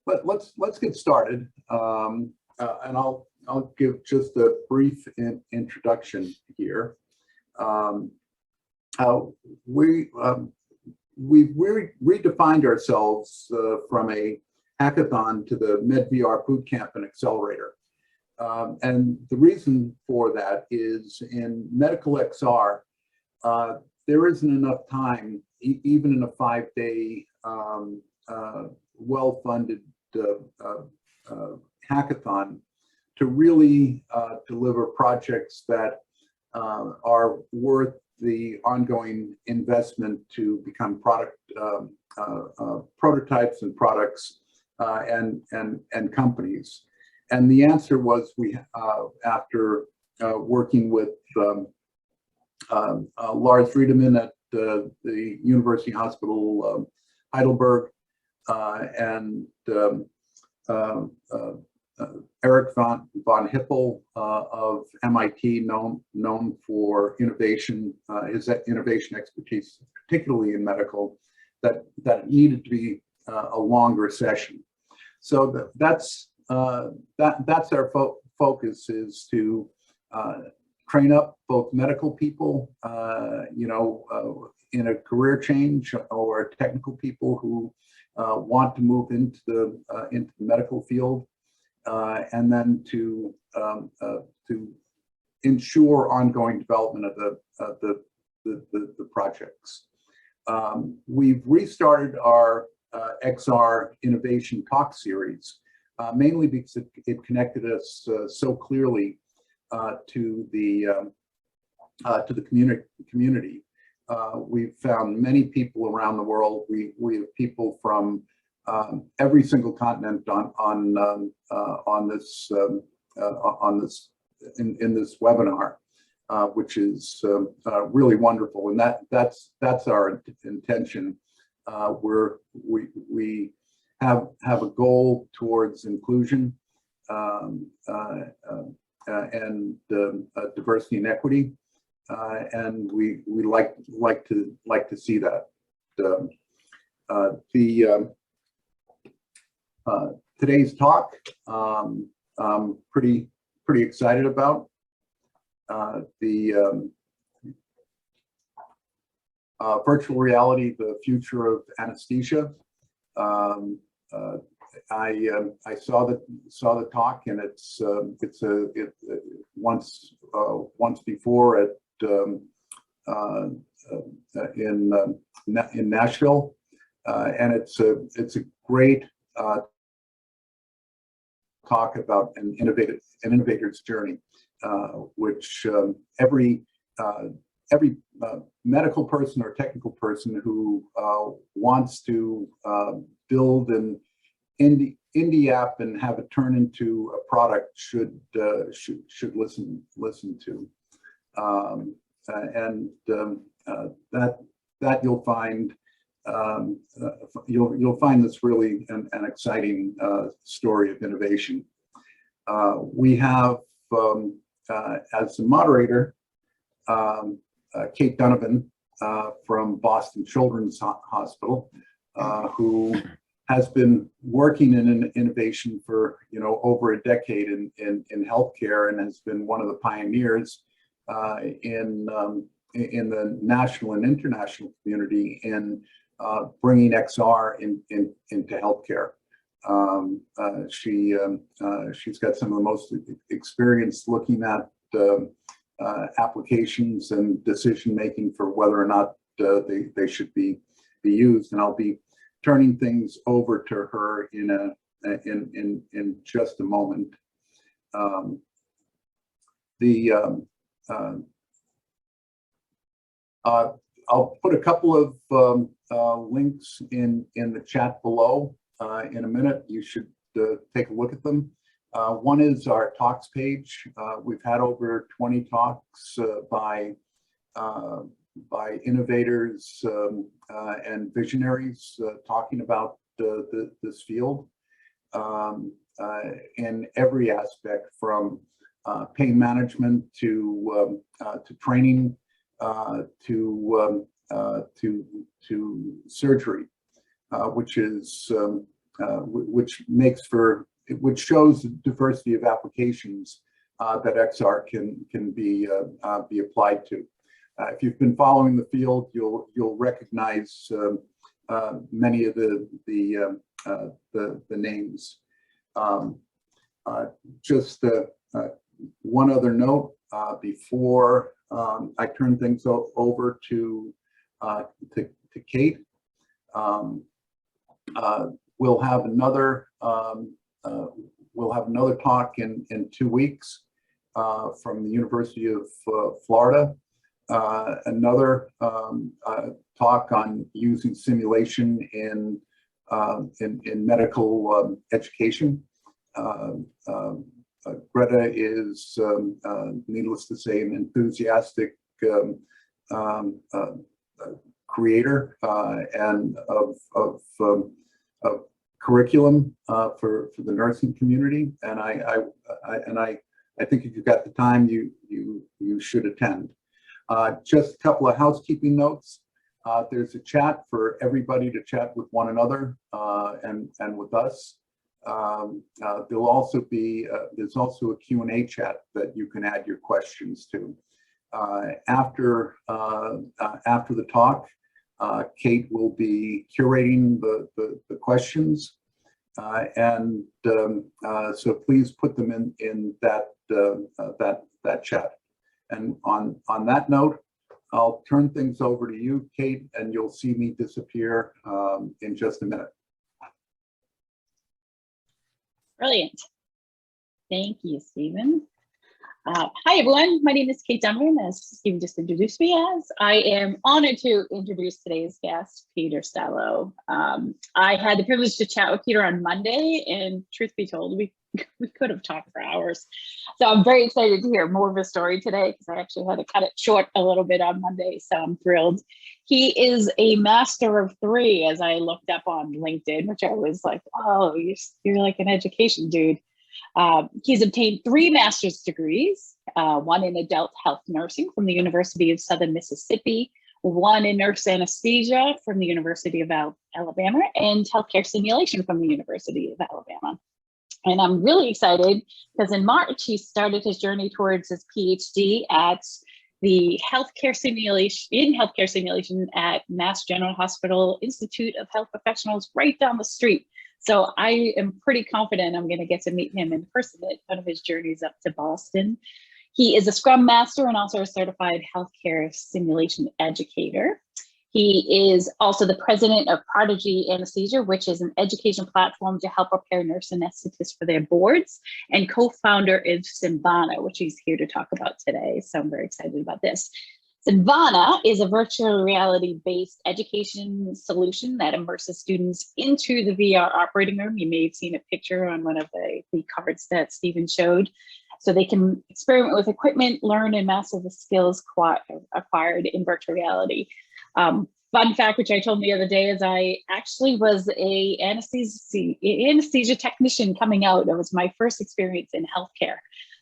let's get started, and I'll give just a brief introduction here. We've redefined ourselves from a hackathon to the MedVR Bootcamp and Accelerator. And the reason for that is in medical XR, there isn't enough time, even in a 5-day well-funded hackathon, to really deliver projects that are worth the ongoing investment to become prototypes and products and companies. And the answer was after working with Lars Friedemann at the University Hospital Heidelberg and Eric von Hippel of MIT, known for innovation, his innovation expertise, particularly in medical, that needed to be a longer session. So that's our focus, is to train up both medical people, in a career change, or technical people who want to move into the medical field, and then to ensure ongoing development of the projects. We've restarted our XR Innovation Talk Series, mainly because it connected us so clearly to the community. We've found many people around the world. We have people from every single continent in this webinar, which is really wonderful, and that's our intention. We have a goal towards inclusion and diversity and equity, and we like to see that. Today's talk, I'm pretty excited about. Virtual reality, the future of anesthesia. I saw the talk, and it's once before at in Nashville, and it's a great talk about an innovator's journey, which every medical person or technical person who wants to build an indie app and have it turn into a product should listen to, and that you'll find. You'll find this really an exciting story of innovation. We have as the moderator Kate Donovan from Boston Children's Hospital, who has been working in innovation for over a decade in healthcare, and has been one of the pioneers in the national and international community in bringing XR into healthcare. She's got some of the most experience looking at applications and decision making for whether or not they should be used, and I'll be turning things over to her in just a moment. I'll put a couple of links in the chat below in a minute. You should take a look at them. One is our talks page. We've had over 20 talks by innovators and visionaries talking about this field in every aspect, from pain management to training to surgery, which is which shows the diversity of applications that XR can be applied to. If you've been following the field, you'll recognize many of the names. Just one other note before I turn things over to Kate. We'll have another talk in 2 weeks from the University of Florida. Another talk on using simulation in medical education. Greta is, needless to say, an enthusiastic creator and of curriculum for the nursing community, and I think if you've got the time, you should attend. Just a couple of housekeeping notes. There's a chat for everybody to chat with one another and with us. There's also a Q&A chat that you can add your questions to. After the talk, Kate will be curating the questions, and so please put them in that chat. And on that note, I'll turn things over to you, Kate, and you'll see me disappear in just a minute. Brilliant. Thank you, Stephen. Hi, everyone. My name is Kate Donovan, as Stephen just introduced me as. I am honored to introduce today's guest, Peter Stallo. I had the privilege to chat with Peter on Monday, and truth be told, we could have talked for hours. So I'm very excited to hear more of his story today, because I actually had to cut it short a little bit on Monday, so I'm thrilled. He is a master of 3, as I looked up on LinkedIn, which I was like, oh, you're like an education dude. He's obtained 3 master's degrees, one in adult health nursing from the University of Southern Mississippi, one in nurse anesthesia from the University of Alabama, and healthcare simulation from the University of Alabama. And I'm really excited because in March, he started his journey towards his Ph.D. at the healthcare simulation at Mass General Hospital Institute of Health Professionals right down the street. So I am pretty confident I'm going to get to meet him in person at one of his journeys up to Boston. He is a Scrum Master and also a certified healthcare simulation educator. He is also the president of Prodigy Anesthesia, which is an education platform to help prepare nurse anesthetists for their boards, and co-founder of Simvana, which he's here to talk about today. So I'm very excited about this. Simvana is a virtual reality-based education solution that immerses students into the VR operating room. You may have seen a picture on one of the cards that Stephen showed. So they can experiment with equipment, learn and master the skills acquired in virtual reality. Fun fact, which I told him the other day, is I actually was a anesthesia technician coming out. It was my first experience in healthcare.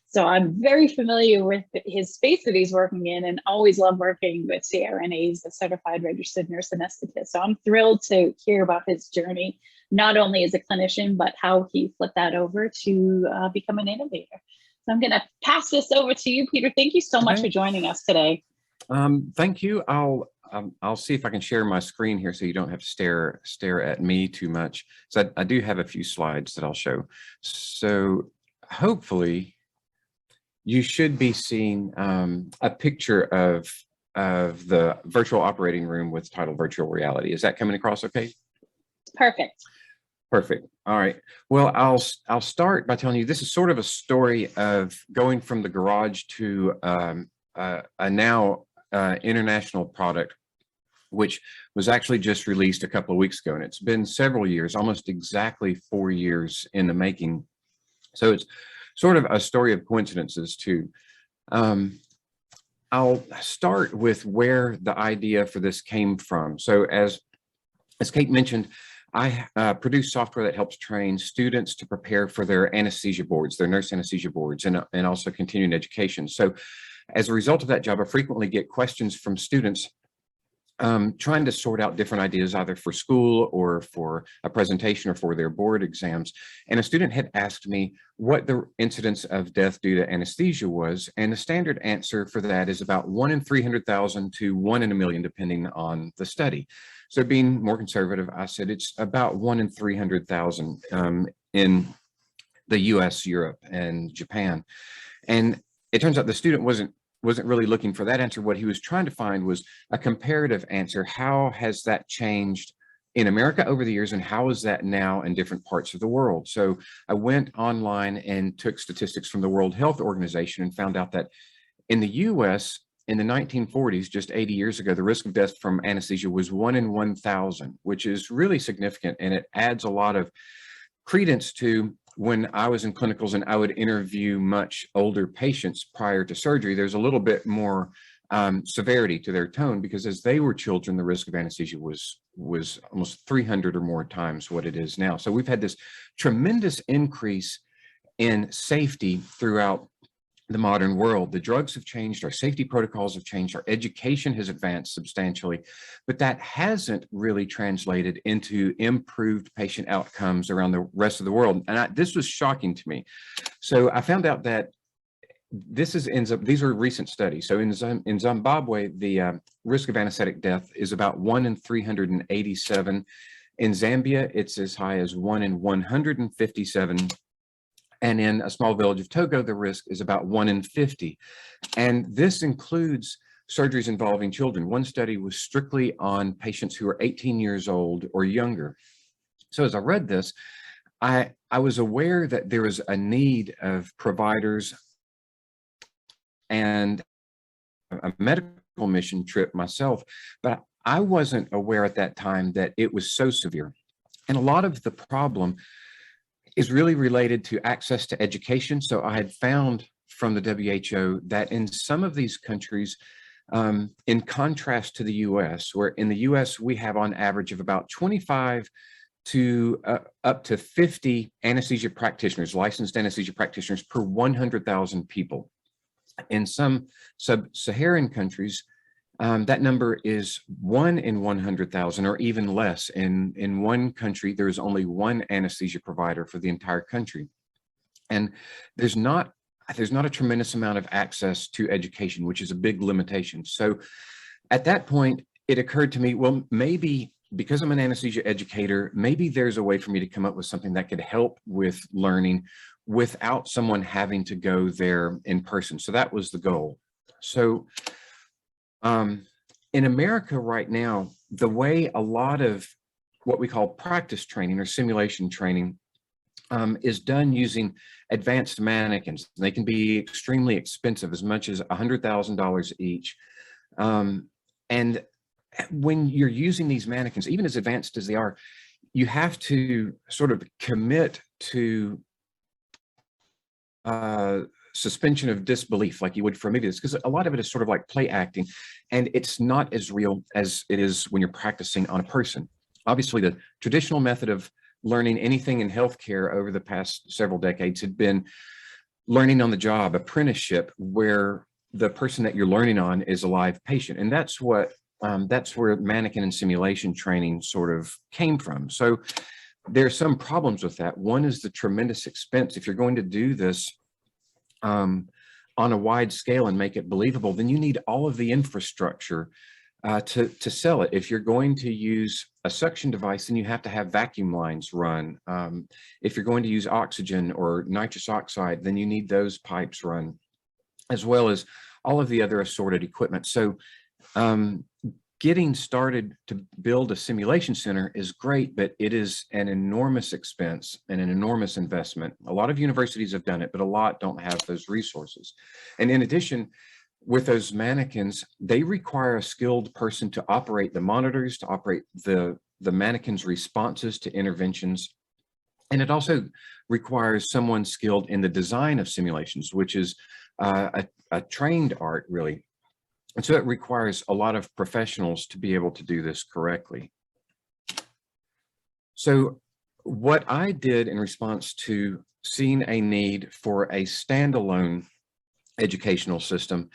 So I'm very familiar with his space that he's working in, and always love working with CRNAs, the certified registered nurse anesthetist. So I'm thrilled to hear about his journey, not only as a clinician, but how he flipped that over to become an innovator. So I'm going to pass this over to you, Peter. Thank you so much for joining us today. Thank you. I'll see if I can share my screen here so you don't have to stare at me too much. So I do have a few slides that I'll show. So hopefully you should be seeing a picture of the virtual operating room with title virtual reality. Is that coming across okay? Perfect. Perfect. All right. Well, I'll start by telling you this is sort of a story of going from the garage to a now international product, which was actually just released a couple of weeks ago, and it's been several years, almost exactly 4 years in the making. So it's sort of a story of coincidences too. I'll start with where the idea for this came from. So as Kate mentioned, I produce software that helps train students to prepare for their anesthesia boards, their nurse anesthesia boards, and also continuing education. So as a result of that job, I frequently get questions from students trying to sort out different ideas either for school or for a presentation or for their board exams. And a student had asked me what the incidence of death due to anesthesia was. And the standard answer for that is about 1 in 300,000 to 1 in a million, depending on the study. So being more conservative, I said it's about 1 in 300,000 in the US, Europe, and Japan. And it turns out the student wasn't really looking for that answer. What he was trying to find was a comparative answer. How has that changed in America over the years, and how is that now in different parts of the world? So I went online and took statistics from the World Health Organization and found out that in the US, in the 1940s, just 80 years ago, the risk of death from anesthesia was 1 in 1,000, which is really significant. And it adds a lot of credence to when I was in clinicals and I would interview much older patients prior to surgery. There's a little bit more severity to their tone, because as they were children, the risk of anesthesia was almost 300 or more times what it is now. So we've had this tremendous increase in safety throughout the modern world. The drugs have changed, our safety protocols have changed, our education has advanced substantially, but that hasn't really translated into improved patient outcomes around the rest of the world. And this was shocking to me. So I found out that these are recent studies. So in Zimbabwe, the risk of anesthetic death is about 1 in 387. In Zambia, it's as high as 1 in 157. And in a small village of Togo, the risk is about 1 in 50. And this includes surgeries involving children. One study was strictly on patients who are 18 years old or younger. So as I read this, I was aware that there was a need of providers and a medical mission trip myself, but I wasn't aware at that time that it was so severe. And a lot of the problem is really related to access to education. So I had found from the WHO that in some of these countries, in contrast to the US, where in the US we have on average of about 25 to up to 50 anesthesia practitioners, licensed anesthesia practitioners per 100,000 people. In some sub-Saharan countries, that number is 1 in 100,000 or even less. In one country, there is only 1 anesthesia provider for the entire country. And there's not a tremendous amount of access to education, which is a big limitation. So at that point, it occurred to me, well, maybe because I'm an anesthesia educator, maybe there's a way for me to come up with something that could help with learning without someone having to go there in person. So that was the goal. So in America right now, the way a lot of what we call practice training or simulation training is done using advanced mannequins. They can be extremely expensive, as much as $100,000 each. And when you're using these mannequins, even as advanced as they are, you have to sort of commit to suspension of disbelief like you would for a movie, because a lot of it is sort of like play acting, and it's not as real as it is when you're practicing on a person. Obviously, the traditional method of learning anything in healthcare over the past several decades had been learning on the job, apprenticeship, where the person that you're learning on is a live patient. And that's where mannequin and simulation training sort of came from. So there are some problems with that. One is the tremendous expense. If you're going to do this on a wide scale and make it believable, then you need all of the infrastructure to sell it. If you're going to use a suction device, then you have to have vacuum lines run. If you're going to use oxygen or nitrous oxide, then you need those pipes run, as well as all of the other assorted equipment. So getting started to build a simulation center is great, but it is an enormous expense and an enormous investment. A lot of universities have done it, but a lot don't have those resources. And in addition, with those mannequins, they require a skilled person to operate the monitors, to operate the mannequin's responses to interventions. And it also requires someone skilled in the design of simulations, which is a trained art, really. And so it requires a lot of professionals to be able to do this correctly. So what I did in response to seeing a need for a standalone educational system,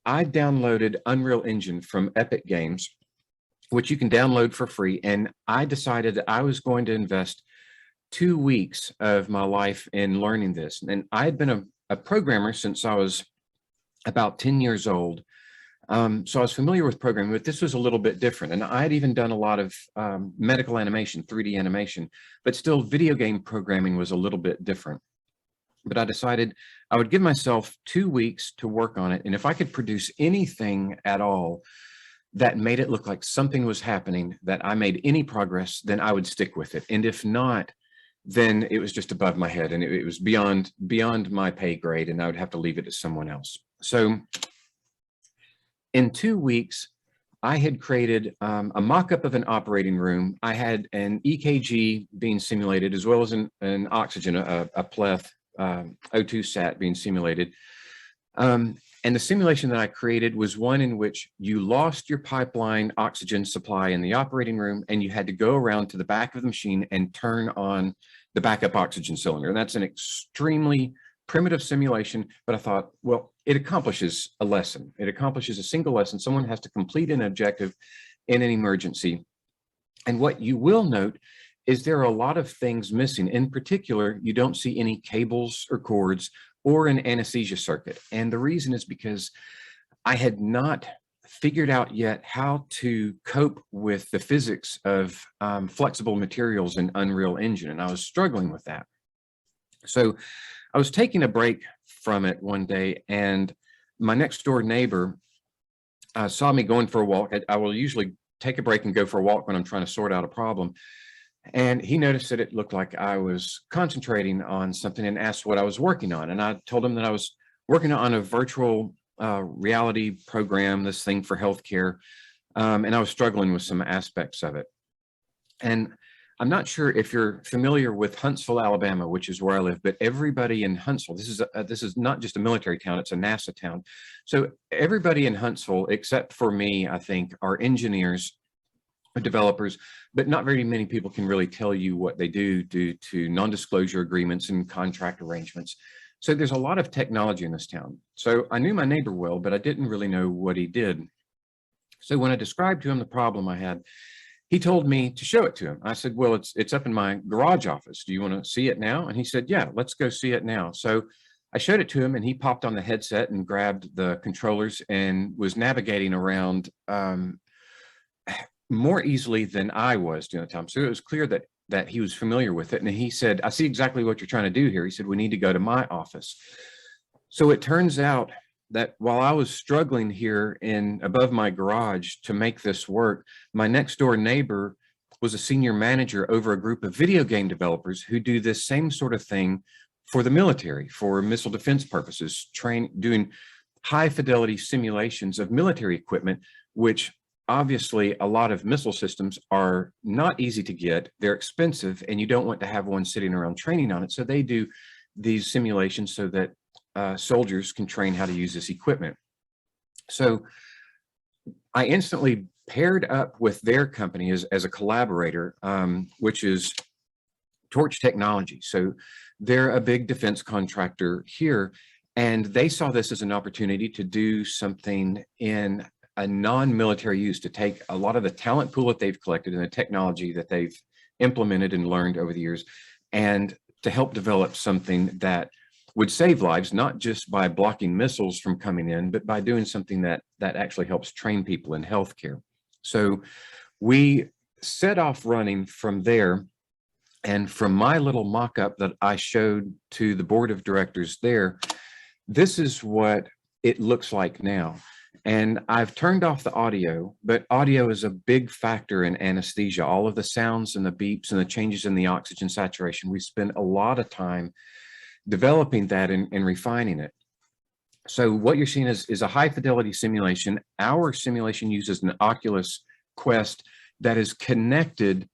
I downloaded Unreal Engine from Epic Games, which you can download for free. And I decided that I was going to invest 2 weeks of my life in learning this. And I had been a programmer since I was about 10 years old. So I was familiar with programming, but this was a little bit different. And I had even done a lot of medical animation, 3D animation, but still video game programming was a little bit different. But I decided I would give myself 2 weeks to work on it. And if I could produce anything at all that made it look like something was happening, that I made any progress, then I would stick with it. And if not, then it was just above my head and it was beyond my pay grade, and I would have to leave it to someone else. So in 2 weeks, I had created a mock-up of an operating room. I had an EKG being simulated, as well as an oxygen, a pleth, O2 sat being simulated. And the simulation that I created was one in which you lost your pipeline oxygen supply in the operating room, and you had to go around to the back of the machine and turn on the backup oxygen cylinder. And that's an extremely primitive simulation, but I thought, well, it accomplishes a lesson. It accomplishes a single lesson. Someone has to complete an objective in an emergency. And what you will note is there are a lot of things missing. In particular, you don't see any cables or cords or an anesthesia circuit. And the reason is because I had not figured out yet how to cope with the physics of flexible materials in Unreal Engine, and I was struggling with that. So I was taking a break from it one day, and my next door neighbor saw me going for a walk. I will usually take a break and go for a walk when I'm trying to sort out a problem. And he noticed that it looked like I was concentrating on something and asked what I was working on. And I told him that I was working on a virtual reality program, this thing for healthcare. And I was struggling with some aspects of it. And I'm not sure if you're familiar with Huntsville, Alabama, which is where I live, but everybody in Huntsville, this is not just a military town, it's a NASA town. So everybody in Huntsville, except for me, I think, are engineers, developers, but not very many people can really tell you what they do due to non-disclosure agreements and contract arrangements. So there's a lot of technology in this town. So I knew my neighbor well, but I didn't really know what he did. So when I described to him the problem I had, he told me to show it to him. I said, well, it's up in my garage office. Do you want to see it now? And he said, yeah, let's go see it now. So I showed it to him, and he popped on the headset and grabbed the controllers and was navigating around more easily than I was during the time. So it was clear that he was familiar with it. And he said, I see exactly what you're trying to do here. He said, we need to go to my office. So it turns out that while I was struggling here above my garage to make this work, my next door neighbor was a senior manager over a group of video game developers who do this same sort of thing for the military, for missile defense purposes, doing high fidelity simulations of military equipment, which obviously a lot of missile systems are not easy to get, they're expensive, and you don't want to have one sitting around training on it. So they do these simulations so that soldiers can train how to use this equipment. So I instantly paired up with their company as a collaborator, which is Torch Technology. So they're a big defense contractor here, and they saw this as an opportunity to do something in a non-military use, to take a lot of the talent pool that they've collected and the technology that they've implemented and learned over the years, and to help develop something that would save lives, not just by blocking missiles from coming in, but by doing something that actually helps train people in healthcare. So we set off running from there, and from my little mock-up that I showed to the board of directors there, this is what it looks like now. And I've turned off the audio, but audio is a big factor in anesthesia. All of the sounds and the beeps and the changes in the oxygen saturation, we spend a lot of time developing that and refining it. So what you're seeing is a high fidelity simulation. Our simulation uses an Oculus Quest that is connected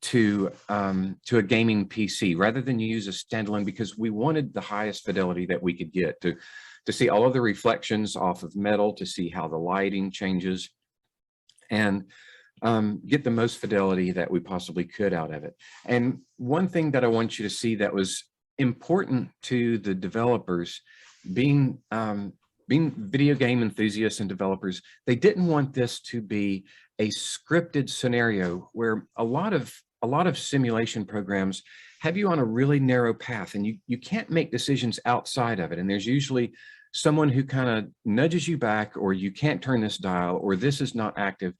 to a gaming PC rather than use a standalone, because we wanted the highest fidelity that we could get to see all of the reflections off of metal, to see how the lighting changes, and get the most fidelity that we possibly could out of it. And one thing that I want you to see that was important to the developers, being being video game enthusiasts and developers, they didn't want this to be a scripted scenario where a lot of simulation programs have you on a really narrow path, and you can't make decisions outside of it. And there's usually someone who kind of nudges you back, or you can't turn this dial, or this is not active.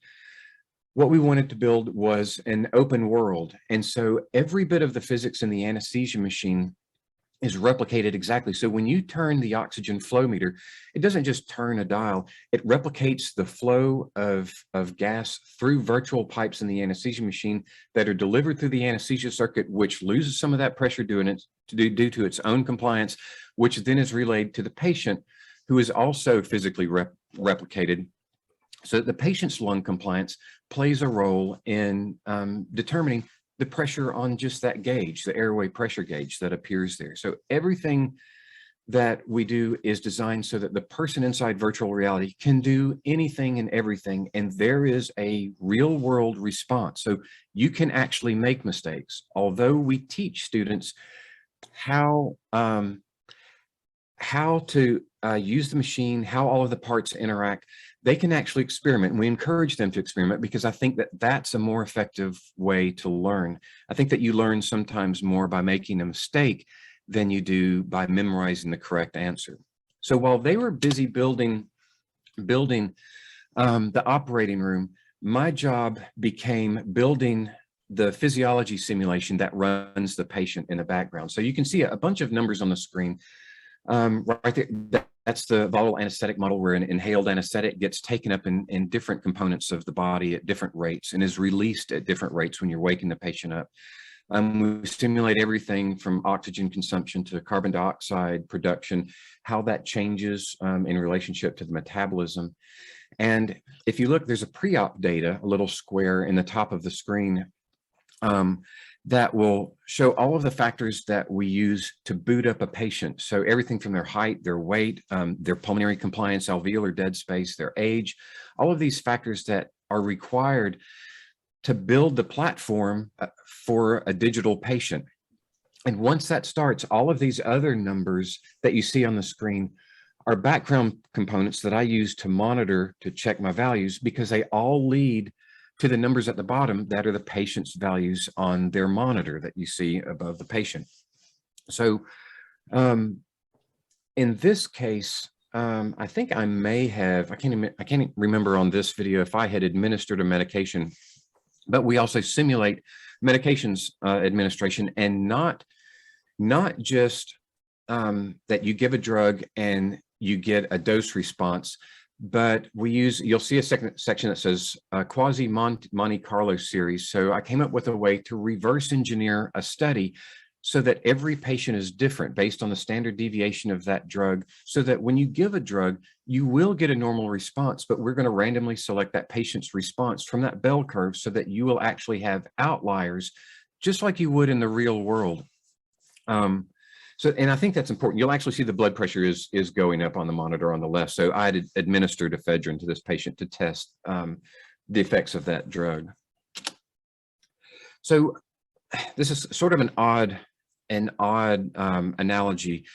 What we wanted to build was an open world. And so every bit of the physics in the anesthesia machine is replicated exactly. So when you turn the oxygen flow meter, it doesn't just turn a dial, it replicates the flow of gas through virtual pipes in the anesthesia machine that are delivered through the anesthesia circuit, which loses some of that pressure due to its own compliance, which then is relayed to the patient, who is also physically replicated. So the patient's lung compliance plays a role in determining the pressure on just that gauge, the airway pressure gauge that appears there. So everything that we do is designed so that the person inside virtual reality can do anything and everything, and there is a real world response. So you can actually make mistakes. Although we teach students how to use the machine, how all of the parts interact, they can actually experiment. And we encourage them to experiment, because I think that that's a more effective way to learn. I think that you learn sometimes more by making a mistake than you do by memorizing the correct answer. So while they were busy building the operating room, my job became building the physiology simulation that runs the patient in the background. So you can see a bunch of numbers on the screen. Right there, that's the volatile anesthetic model, where an inhaled anesthetic gets taken up in different components of the body at different rates and is released at different rates when you're waking the patient up. We simulate everything from oxygen consumption to carbon dioxide production, how that changes in relationship to the metabolism. And if you look, there's a pre-op data, a little square in the top of the screen, that will show all of the factors that we use to boot up a patient. So everything from their height, their weight, their pulmonary compliance, alveolar dead space, their age, all of these factors that are required to build the platform for a digital patient. And once that starts, all of these other numbers that you see on the screen are background components that I use to monitor, to check my values, because they all lead to the numbers at the bottom that are the patient's values on their monitor that you see above the patient. So in this case, I think I may have, I can't remember on this video if I had administered a medication, but we also simulate medications administration, and not just that you give a drug and you get a dose response, but we use, you'll see a second section that says quasi Monte Carlo series. So I came up with a way to reverse engineer a study so that every patient is different based on the standard deviation of that drug, so that when you give a drug, you will get a normal response, but we're going to randomly select that patient's response from that bell curve so that you will actually have outliers, just like you would in the real world. And I think that's important. You'll actually see the blood pressure is going up on the monitor on the left. So I had administered ephedrine to this patient to test the effects of that drug. So this is sort of an odd analogy,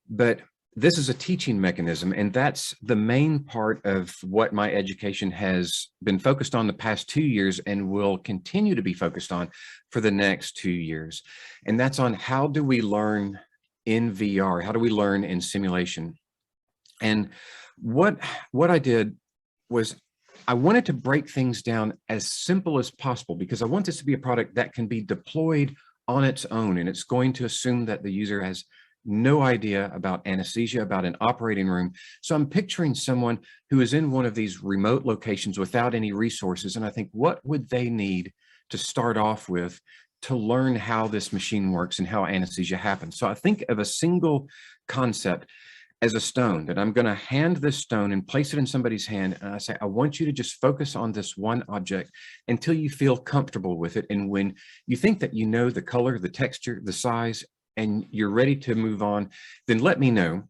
but this is a teaching mechanism, and that's the main part of what my education has been focused on the past 2 years and will continue to be focused on for the next 2 years. And that's on how do we learn in VR? How do we learn in simulation? And what I did was I wanted to break things down as simple as possible, because I want this to be a product that can be deployed on its own, and it's going to assume that the user has no idea about anesthesia, about an operating room. So I'm picturing someone who is in one of these remote locations without any resources, and I think, what would they need to start off with to learn how this machine works and how anesthesia happens? So I think of a single concept as a stone, that I'm going to hand this stone and place it in somebody's hand, and I say, I want you to just focus on this one object until you feel comfortable with it. And when you think that you know the color, the texture, the size, and you're ready to move on, then let me know.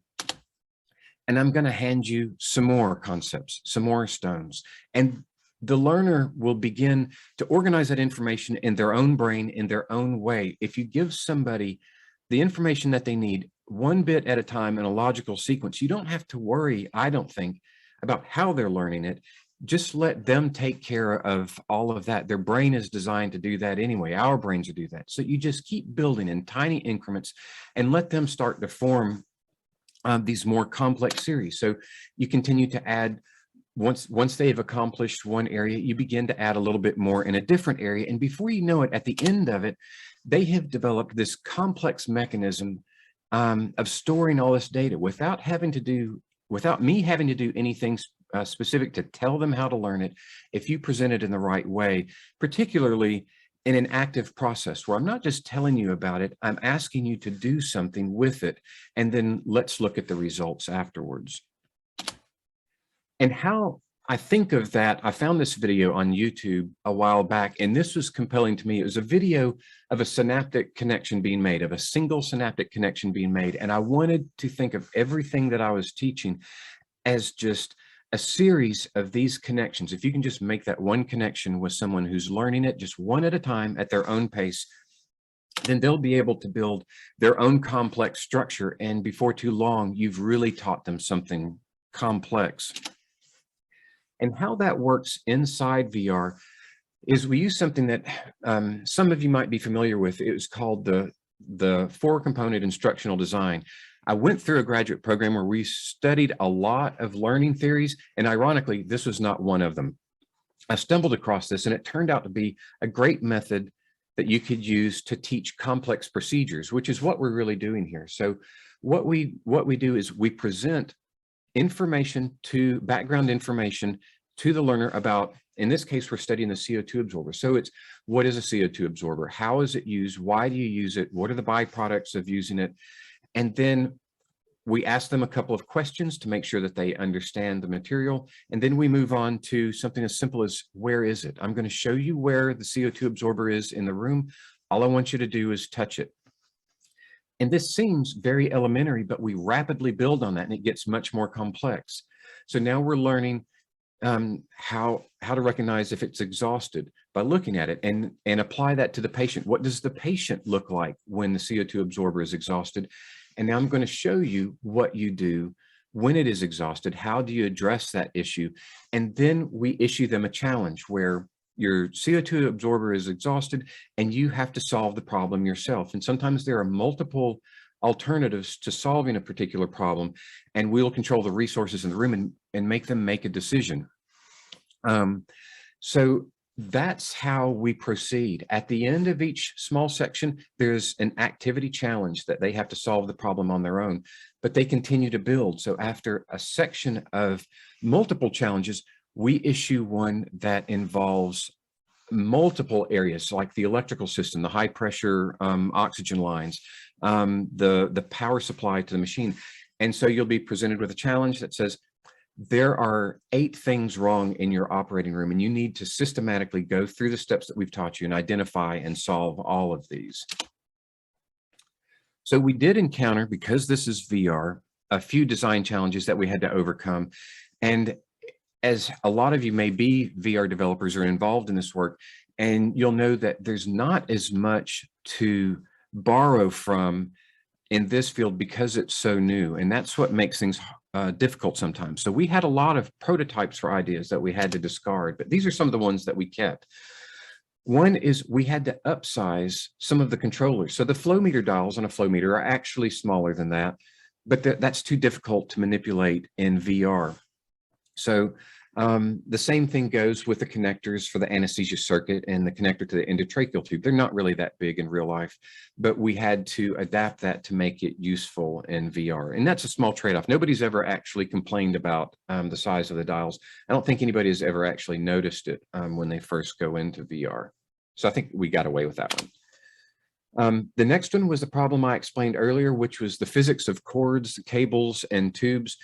And I'm going to hand you some more concepts, some more stones. And the learner will begin to organize that information in their own brain, in their own way. If you give somebody the information that they need one bit at a time in a logical sequence. You don't have to worry, I don't think, about how they're learning it. Just let them take care of all of that. Their brain is designed to do that anyway. Our brains will do that. So you just keep building in tiny increments and let them start to form these more complex series. So you continue to add, once they've accomplished one area, you begin to add a little bit more in a different area. And before you know it, at the end of it, they have developed this complex mechanism of storing all this data without me having to do anything specific to tell them how to learn it. If you present it in the right way, particularly in an active process where I'm not just telling you about it, I'm asking you to do something with it, and then let's look at the results afterwards. And how I think of that, I found this video on YouTube a while back, and this was compelling to me. It was a video of a synaptic connection being made, of a single synaptic connection being made. And I wanted to think of everything that I was teaching as just a series of these connections. If you can just make that one connection with someone who's learning it just one at a time at their own pace, then they'll be able to build their own complex structure. And before too long, you've really taught them something complex. And how that works inside VR is we use something that some of you might be familiar with. It was called the 4-component instructional design. I went through a graduate program where we studied a lot of learning theories, and ironically, this was not one of them. I stumbled across this, and it turned out to be a great method that you could use to teach complex procedures, which is what we're really doing here. So what we do is we present background information to the learner about, in this case, we're studying the CO2 absorber. So it's, what is a CO2 absorber? How is it used? Why do you use it? What are the byproducts of using it? And then we ask them a couple of questions to make sure that they understand the material. And then we move on to something as simple as, where is it? I'm going to show you where the CO2 absorber is in the room. All I want you to do is touch it. And this seems very elementary, but we rapidly build on that, and it gets much more complex. So now we're learning how to recognize if it's exhausted by looking at it and apply that to the patient. What does the patient look like when the CO2 absorber is exhausted? And now I'm going to show you what you do when it is exhausted. How do you address that issue? And then we issue them a challenge where your CO2 absorber is exhausted and you have to solve the problem yourself. And sometimes there are multiple alternatives to solving a particular problem, and we'll control the resources in the room and make them make a decision. So that's how we proceed. At the end of each small section, there's an activity challenge that they have to solve the problem on their own, but they continue to build. So after a section of multiple challenges, we issue one that involves multiple areas, like the electrical system, the high pressure oxygen lines, the power supply to the machine. And so you'll be presented with a challenge that says, there are 8 things wrong in your operating room, and you need to systematically go through the steps that we've taught you and identify and solve all of these. So we did encounter, because this is VR, a few design challenges that we had to overcome. And as a lot of you may be VR developers or involved in this work, and you'll know that there's not as much to borrow from in this field because it's so new. And that's what makes things difficult sometimes. So we had a lot of prototypes for ideas that we had to discard, but these are some of the ones that we kept. One is we had to upsize some of the controllers. So the flow meter dials on a flow meter are actually smaller than that, but that's too difficult to manipulate in VR. So the same thing goes with the connectors for the anesthesia circuit and the connector to the endotracheal tube. They're not really that big in real life, but we had to adapt that to make it useful in VR. And that's a small trade-off. Nobody's ever actually complained about the size of the dials. I don't think anybody has ever actually noticed it when they first go into VR. So I think we got away with that one. The next one was the problem I explained earlier, which was the physics of cords, cables, and tubes,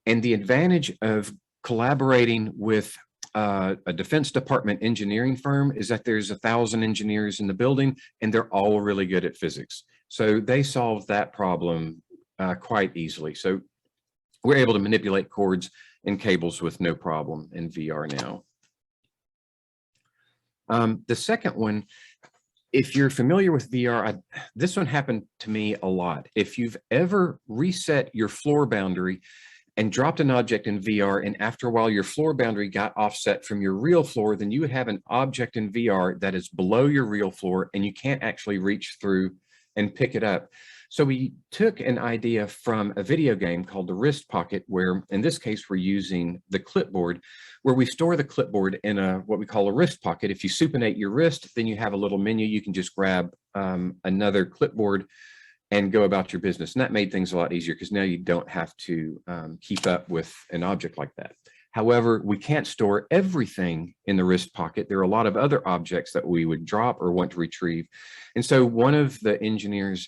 and the advantage of collaborating with a Defense Department engineering firm is that there's 1,000 engineers in the building, and they're all really good at physics. So they solved that problem quite easily. So we're able to manipulate cords and cables with no problem in VR now. The second one if you're familiar with VR, this one happened to me a lot. If you've ever reset your floor boundary and dropped an object in VR, and after a while your floor boundary got offset from your real floor, then you would have an object in VR that is below your real floor and you can't actually reach through and pick it up. So we took an idea from a video game called the Wrist Pocket, where in this case we're using the clipboard, where we store the clipboard in what we call a wrist pocket. If you supinate your wrist, then you have a little menu. You can just grab another clipboard and go about your business. And that made things a lot easier because now you don't have to keep up with an object like that. However, we can't store everything in the wrist pocket. There are a lot of other objects that we would drop or want to retrieve. And so one of the engineers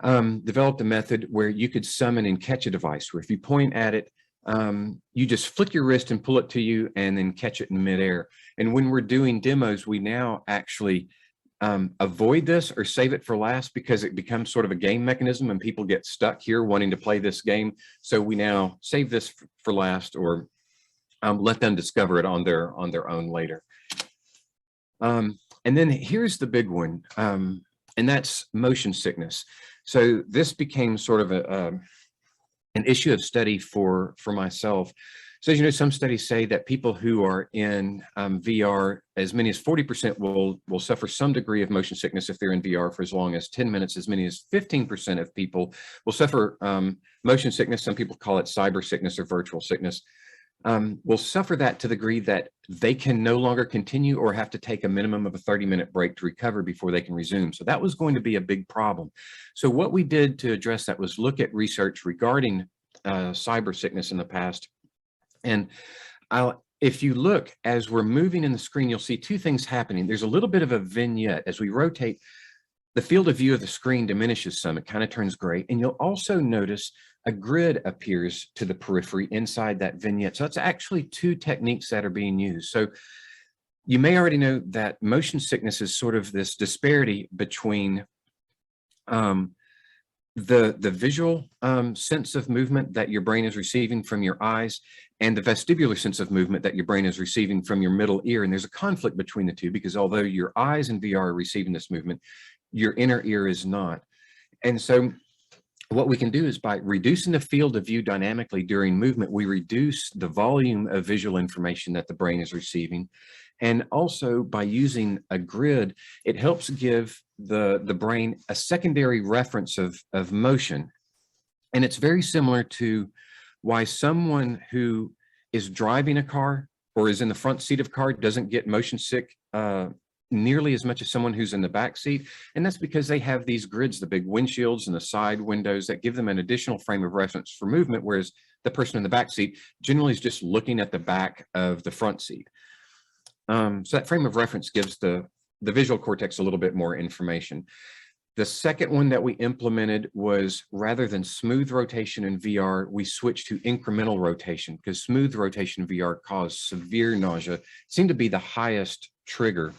developed a method where you could summon and catch a device, where if you point at it, you just flick your wrist and pull it to you and then catch it in midair. And when we're doing demos, we now actually avoid this or save it for last because it becomes sort of a game mechanism and people get stuck here wanting to play this game. So we now save this for last, or let them discover it on their own later. And then here's the big one, and that's motion sickness. So this became sort of an issue of study for myself. So as you know, some studies say that people who are in VR, as many as 40% will suffer some degree of motion sickness if they're in VR for as long as 10 minutes. As many as 15% of people will suffer motion sickness. Some people call it cyber sickness or virtual sickness. Will suffer that to the degree that they can no longer continue or have to take a minimum of a 30-minute break to recover before they can resume. So that was going to be a big problem. So what we did to address that was look at research regarding cyber sickness in the past. And if you look, as we're moving in the screen, you'll see two things happening. There's a little bit of a vignette. As we rotate, the field of view of the screen diminishes some. It kind of turns gray. And you'll also notice a grid appears to the periphery inside that vignette. So that's actually two techniques that are being used. So you may already know that motion sickness is sort of this disparity between the visual sense of movement that your brain is receiving from your eyes and the vestibular sense of movement that your brain is receiving from your middle ear. And there's a conflict between the two because although your eyes in VR are receiving this movement, your inner ear is not. And so what we can do is by reducing the field of view dynamically during movement, we reduce the volume of visual information that the brain is receiving. And also by using a grid, it helps give the brain a secondary reference of motion. And it's very similar to why someone who is driving a car or is in the front seat of a car doesn't get motion sick nearly as much as someone who's in the back seat. And that's because they have these grids, the big windshields and the side windows that give them an additional frame of reference for movement, whereas the person in the back seat generally is just looking at the back of the front seat. So that frame of reference gives the visual cortex a little bit more information. The second one that we implemented was, rather than smooth rotation in VR, we switched to incremental rotation because smooth rotation in VR caused severe nausea. It seemed to be the highest trigger.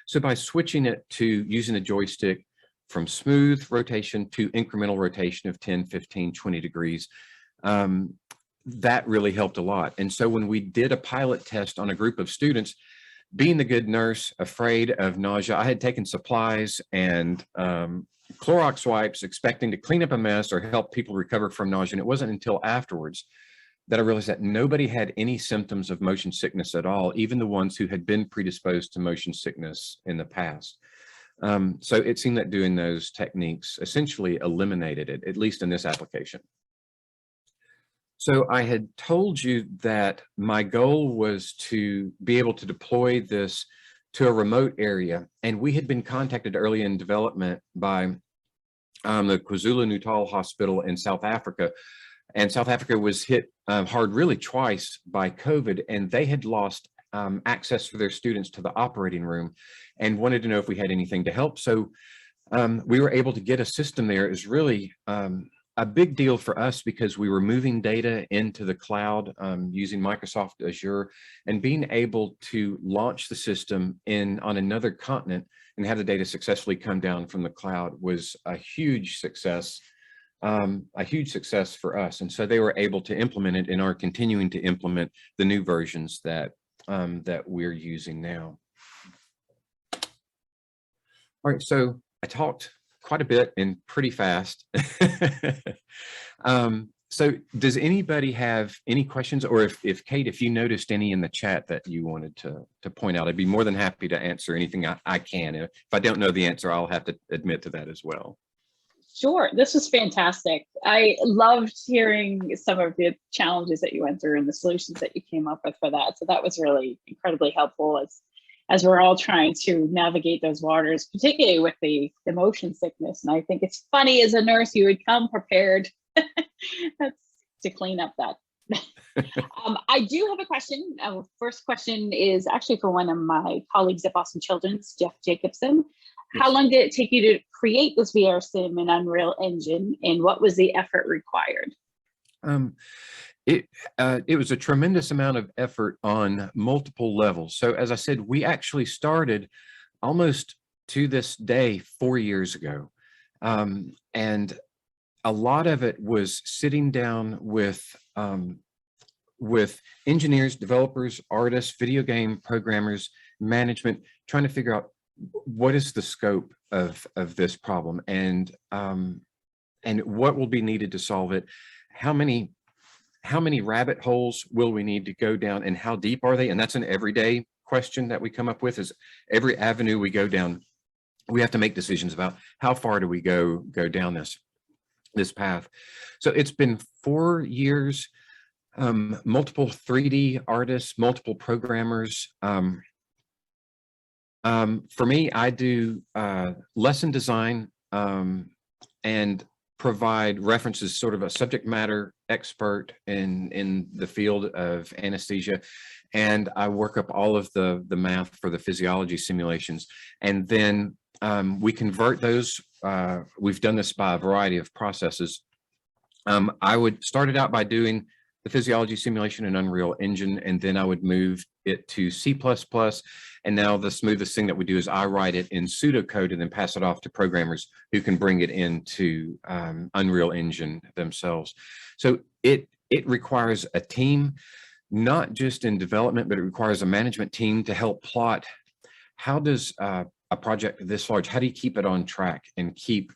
So by switching it to using a joystick from smooth rotation to incremental rotation of 10, 15, 20 degrees, that really helped a lot. And so when we did a pilot test on a group of students, being the good nurse, afraid of nausea, I had taken supplies and Clorox wipes, expecting to clean up a mess or help people recover from nausea. And it wasn't until afterwards that I realized that nobody had any symptoms of motion sickness at all, even the ones who had been predisposed to motion sickness in the past. So it seemed that doing those techniques essentially eliminated it, at least in this application. So I had told you that my goal was to be able to deploy this to a remote area. And we had been contacted early in development by the KwaZulu-Natal Hospital in South Africa. And South Africa was hit hard really twice by COVID, and they had lost access for their students to the operating room and wanted to know if we had anything to help. So we were able to get a system there. It was really a big deal for us because we were moving data into the cloud using Microsoft Azure, and being able to launch the system on another continent and have the data successfully come down from the cloud was a huge success for us. And so they were able to implement it and are continuing to implement the new versions that we're using now. All right, so I talked quite a bit and pretty fast. So does anybody have any questions, or if Kate, if you noticed any in the chat that you wanted to point out, I'd be more than happy to answer anything I can. If I don't know the answer, I'll have to admit to that as well. Sure, this was fantastic. I loved hearing some of the challenges that you went through and the solutions that you came up with for that. So that was really incredibly helpful as we're all trying to navigate those waters, particularly with the motion sickness. And I think it's funny, as a nurse, you would come prepared that's to clean up that. I do have a question. First question is actually for one of my colleagues at Boston Children's, Jeff Jacobson. Yes. How long did it take you to create this VR sim in Unreal Engine, and what was the effort required? It was a tremendous amount of effort on multiple levels. So as I said, we actually started almost to this day 4 years ago. And a lot of it was sitting down with engineers, developers, artists, video game programmers, management, trying to figure out what is the scope of this problem, and what will be needed to solve it. How many rabbit holes will we need to go down, and how deep are they? And that's an everyday question that we come up with, is every avenue we go down, we have to make decisions about how far do we go down this path. So it's been 4 years, multiple 3D artists, multiple programmers. For me, I do lesson design and provide references, sort of a subject matter expert in the field of anesthesia, and I work up all of the math for the physiology simulations, and then we convert those. We've done this by a variety of processes. I would start it out by doing the physiology simulation in Unreal Engine, and then I would move it to C++. And now the smoothest thing that we do is I write it in pseudocode and then pass it off to programmers who can bring it into Unreal Engine themselves. So it requires a team, not just in development, but it requires a management team to help plot how does a project this large, how do you keep it on track and keep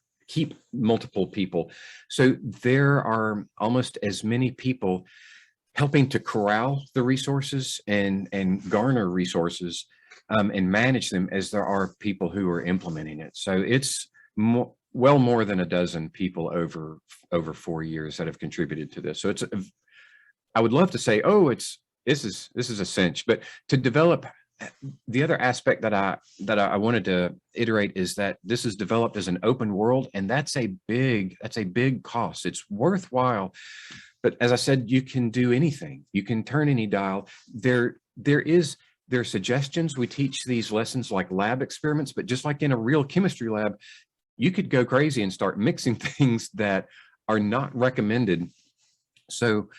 multiple people? So there are almost as many people helping to corral the resources and garner resources and manage them as there are people who are implementing it. So it's well more than a dozen people over 4 years that have contributed to this. So it's I would love to say, oh, this is a cinch, but to develop. The other aspect that I wanted to iterate is that this is developed as an open world, and that's a big cost. It's worthwhile, but as I said, you can do anything. You can turn any dial. There are suggestions. We teach these lessons like lab experiments, but just like in a real chemistry lab, you could go crazy and start mixing things that are not recommended. So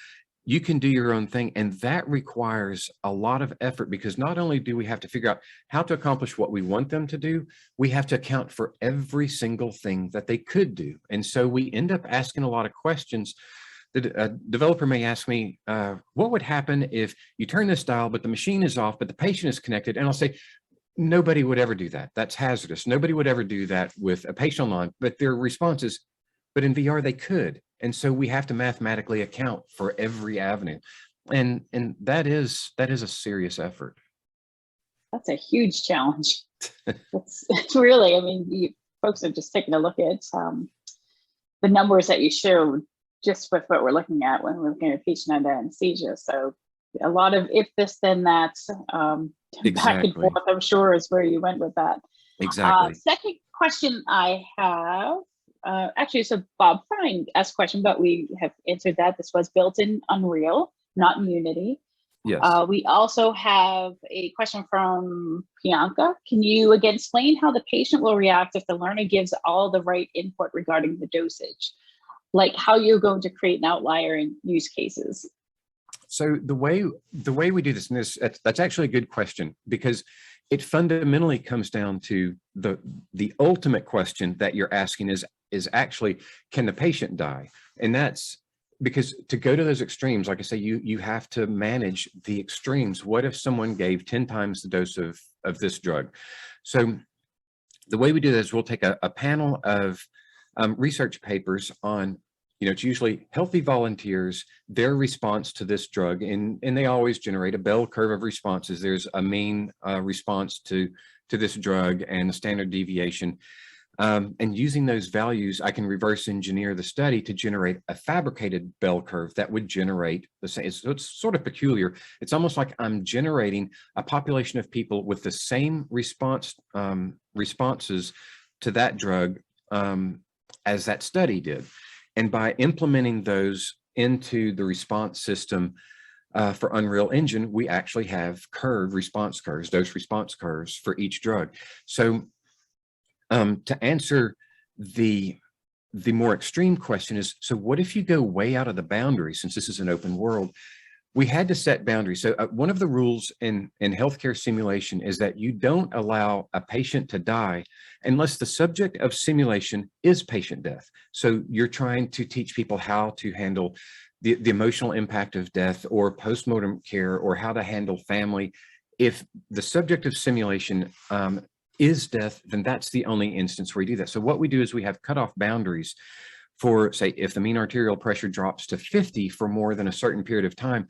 you can do your own thing, and that requires a lot of effort, because not only do we have to figure out how to accomplish what we want them to do, we have to account for every single thing that they could do. And so we end up asking a lot of questions. A developer may ask me, what would happen if you turn this dial, but the machine is off, but the patient is connected? And I'll say, nobody would ever do that. That's hazardous. Nobody would ever do that with a patient online. But their response is, but in VR, they could. And so we have to mathematically account for every avenue. And that is a serious effort. That's a huge challenge. It's really, I mean, you folks are just taking a look at the numbers that you showed just with what we're looking at when we're looking at patient under anesthesia. So a lot of if this, then that, back and forth, I'm sure, is where you went with that. Exactly. Second question I have, actually, so Bob Fine asked a question, but we have answered that. This was built in Unreal, not in Unity. Yes. We also have a question from Priyanka. Can you again explain how the patient will react if the learner gives all the right input regarding the dosage? Like how you're going to create an outlier in use cases? So the way we do this, and that's actually a good question, because it fundamentally comes down to the ultimate question that you're asking is actually, can the patient die? And that's because to go to those extremes, like I say, you have to manage the extremes. What if someone gave 10 times the dose of this drug? So the way we do this, we'll take a panel of research papers on, it's usually healthy volunteers, their response to this drug, and they always generate a bell curve of responses. There's a mean response to this drug and a standard deviation. And using those values, I can reverse engineer the study to generate a fabricated bell curve that would generate the same. So it's sort of peculiar. It's almost like I'm generating a population of people with the same responses to that drug as that study did. And by implementing those into the response system for Unreal Engine, we actually have response curves, dose response curves for each drug. So to answer the more extreme question is, so what if you go way out of the boundary? Since this is an open world, we had to set boundaries. So one of the rules in healthcare simulation is that you don't allow a patient to die unless the subject of simulation is patient death. So you're trying to teach people how to handle the emotional impact of death or postmortem care, or how to handle family. If the subject of simulation is death, then that's the only instance where we do that. So what we do is we have cutoff boundaries for, say, if the mean arterial pressure drops to 50 for more than a certain period of time,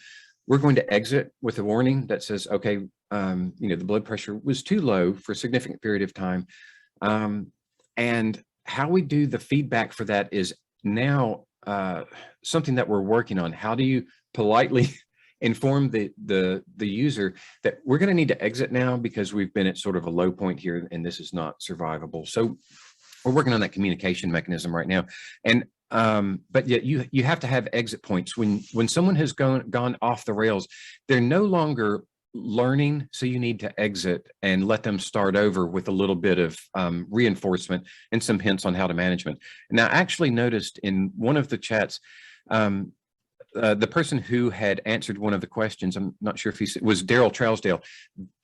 we're going to exit with a warning that says, okay, the blood pressure was too low for a significant period of time. And how we do the feedback for that is now something that we're working on. How do you politely inform the user that we're going to need to exit now because we've been at sort of a low point here and this is not survivable? So we're working on that communication mechanism right now. And but yet you have to have exit points. When someone has gone off the rails, they're no longer learning, so you need to exit and let them start over with a little bit of reinforcement and some hints on how to management. Now, I actually noticed in one of the chats, the person who had answered one of the questions, I'm not sure if he was Daryl Trousdale.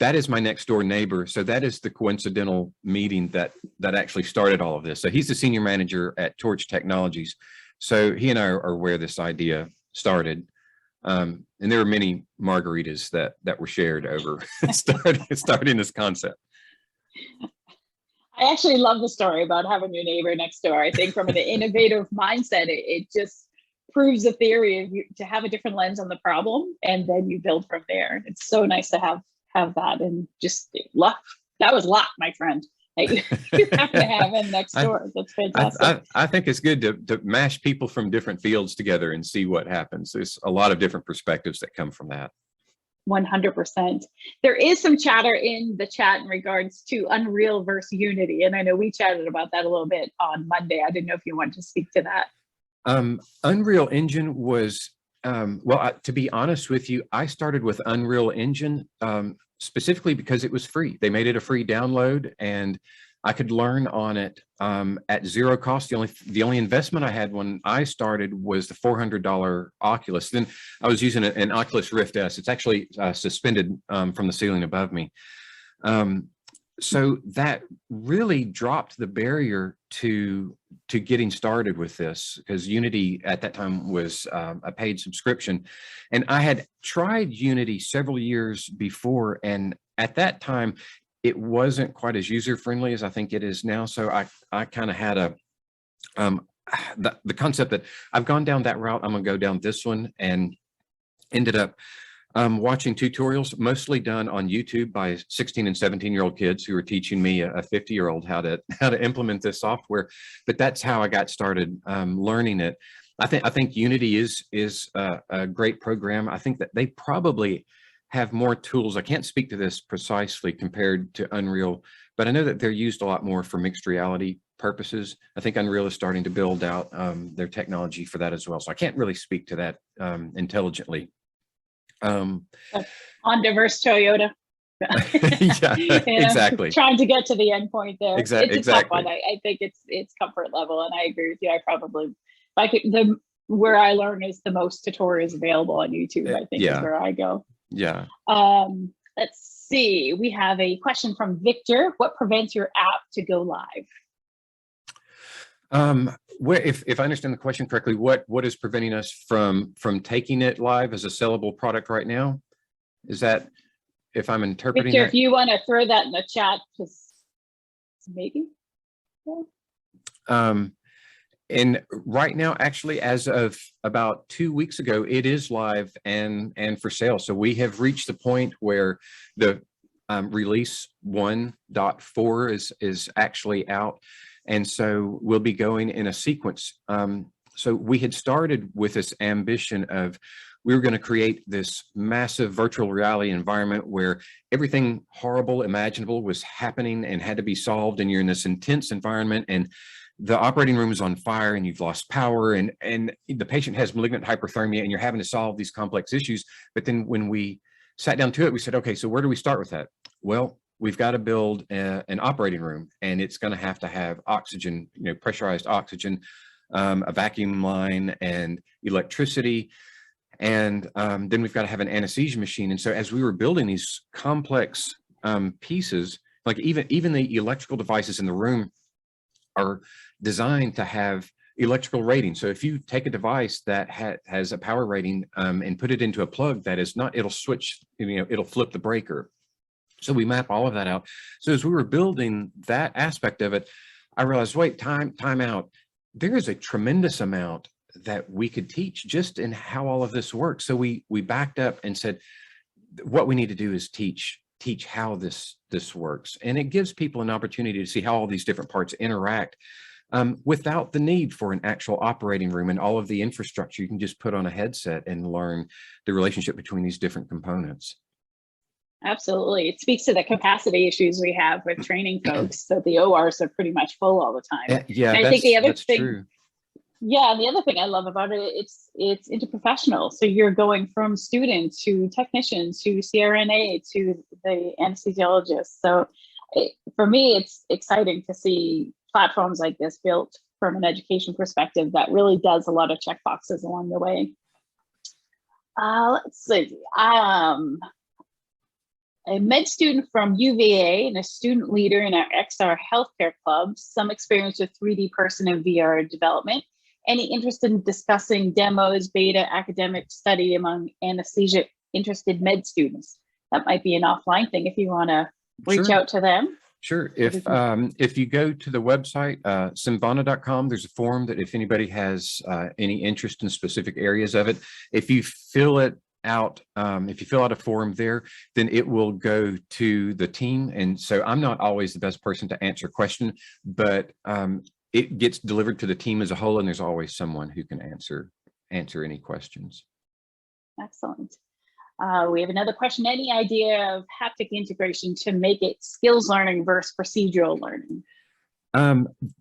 That is my next door neighbor. So that is the coincidental meeting that actually started all of this. So he's the senior manager at Torch Technologies. So he and I are where this idea started. And there were many margaritas that were shared over starting this concept. I actually love the story about having your neighbor next door. I think from an innovative mindset, it just proves the theory of to have a different lens on the problem, and then you build from there. It's so nice to have that, and just luck. That was luck, my friend. Like, you have to have him next door. That's fantastic. I think it's good to mash people from different fields together and see what happens. There's a lot of different perspectives that come from that. 100%. There is some chatter in the chat in regards to Unreal versus Unity, and I know we chatted about that a little bit on Monday. I didn't know if you wanted to speak to that. Unreal Engine was, to be honest with you, I started with Unreal Engine specifically because it was free. They made it a free download and I could learn on it at zero cost. The only investment I had when I started was the $400 Oculus. Then I was using an Oculus Rift S. It's actually suspended from the ceiling above me. So that really dropped the barrier to getting started with this, because Unity at that time was a paid subscription. And I had tried Unity several years before, and at that time, it wasn't quite as user-friendly as I think it is now. So I kind of had the concept that I've gone down that route, I'm gonna go down this one, and ended up watching tutorials mostly done on YouTube by 16 and 17-year-old kids who were teaching me, a 50-year-old, how to implement this software. But that's how I got started learning it. I think Unity is a great program. I think that they probably have more tools. I can't speak to this precisely compared to Unreal, but I know that they're used a lot more for mixed reality purposes. I think Unreal is starting to build out their technology for that as well. So I can't really speak to that intelligently. Honda versus Toyota. Yeah, exactly. Trying to get to the end point there. Exactly. It's a tough one. I think it's comfort level, and I agree with you. I probably where I learn is the most tutorials available on YouTube. I think is where I go. Yeah. Let's see. We have a question from Victor. What prevents your app to go live? If I understand the question correctly, what is preventing us from taking it live as a sellable product right now? Is that, if I'm interpreting Victor, that? if you want to throw that in the chat, because maybe. Yeah. And right now, actually, as of about 2 weeks ago, it is live and for sale. So we have reached the point where the release 1.4 is actually out. And so we'll be going in a sequence. So we had started with this ambition of we were going to create this massive virtual reality environment where everything horrible imaginable was happening and had to be solved. And you're in this intense environment and the operating room is on fire and you've lost power and the patient has malignant hyperthermia and you're having to solve these complex issues. But then when we sat down to it, we said, okay, so where do we start with that? Well, we've got to build an operating room and it's going to have oxygen, pressurized oxygen, a vacuum line and electricity. And then we've got to have an anesthesia machine. And so as we were building these complex pieces, like even the electrical devices in the room are designed to have electrical rating. So if you take a device that has a power rating and put it into a plug that is not, it'll switch, it'll flip the breaker. So we map all of that out. So as we were building that aspect of it, I realized, wait, time out. There is a tremendous amount that we could teach just in how all of this works. So we backed up and said, what we need to do is teach how this works. And it gives people an opportunity to see how all these different parts interact without the need for an actual operating room and all of the infrastructure. You can just put on a headset and learn the relationship between these different components. Absolutely. It speaks to the capacity issues we have with training folks. So the ORs are pretty much full all the time. Yeah, and I think the other that's thing, true. Yeah, and the other thing I love about it, it's interprofessional. So you're going from student to technician to CRNA to the anesthesiologist. So for me, it's exciting to see platforms like this built from an education perspective that really does a lot of check boxes along the way. Let's see. A med student from UVA and a student leader in our XR healthcare club, some experience with 3D person and VR development. Any interest in discussing demos, beta, academic study among anesthesia interested med students? That might be an offline thing if you want to reach out to them. Sure. If you go to the website, Simvana.com, there's a form that if anybody has any interest in specific areas of it, if you fill it out, if you fill out a form there, then it will go to the team. And so I'm not always the best person to answer a question, but it gets delivered to the team as a whole, and there's always someone who can answer any questions. Excellent. We have another question. Any idea of haptic integration to make it skills learning versus procedural learning?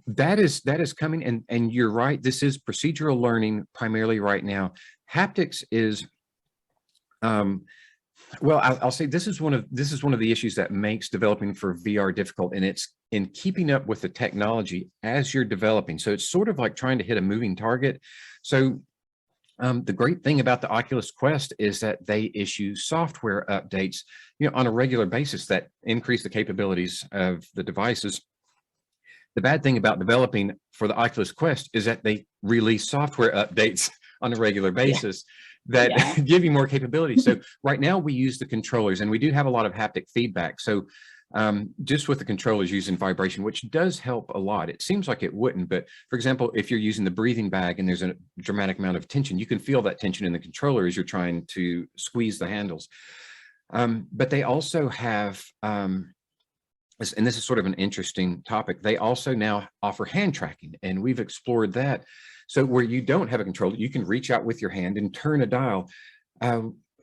That is coming, and you're right. This is procedural learning primarily right now. Haptics is, well, I'll say this is one of the issues that makes developing for VR difficult, and it's in keeping up with the technology as you're developing. So it's sort of like trying to hit a moving target. So the great thing about the Oculus Quest is that they issue software updates, on a regular basis that increase the capabilities of the devices. The bad thing about developing for the Oculus Quest is that they release software updates on a regular basis that give you more capability. So right now we use the controllers, and we do have a lot of haptic feedback. So just with the controllers using vibration, which does help a lot. It seems like it wouldn't, but for example, if you're using the breathing bag and there's a dramatic amount of tension, you can feel that tension in the controller as you're trying to squeeze the handles. But they also have, and this is sort of an interesting topic, they also now offer hand tracking, and we've explored that. So where you don't have a controller, you can reach out with your hand and turn a dial.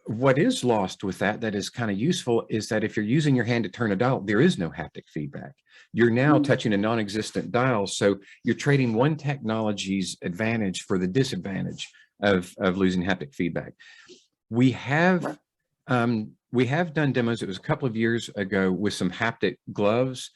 What is lost with that is kind of useful is that if you're using your hand to turn a dial, there is no haptic feedback. You're now touching a non-existent dial. So you're trading one technology's advantage for the disadvantage of losing haptic feedback. We have done demos. It was a couple of years ago with some haptic gloves.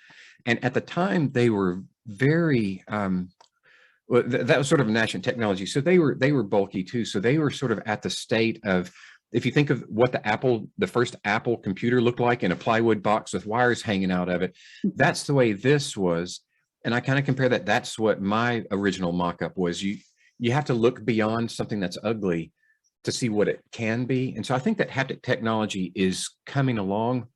And at the time they were very, well, that was sort of a national technology. So they were bulky too. So they were sort of at the state of, if you think of what the first Apple computer looked like in a plywood box with wires hanging out of it, that's the way this was. And I kind of compare that. That's what my original mock-up was. You have to look beyond something that's ugly to see what it can be. And so I think that haptic technology is coming along.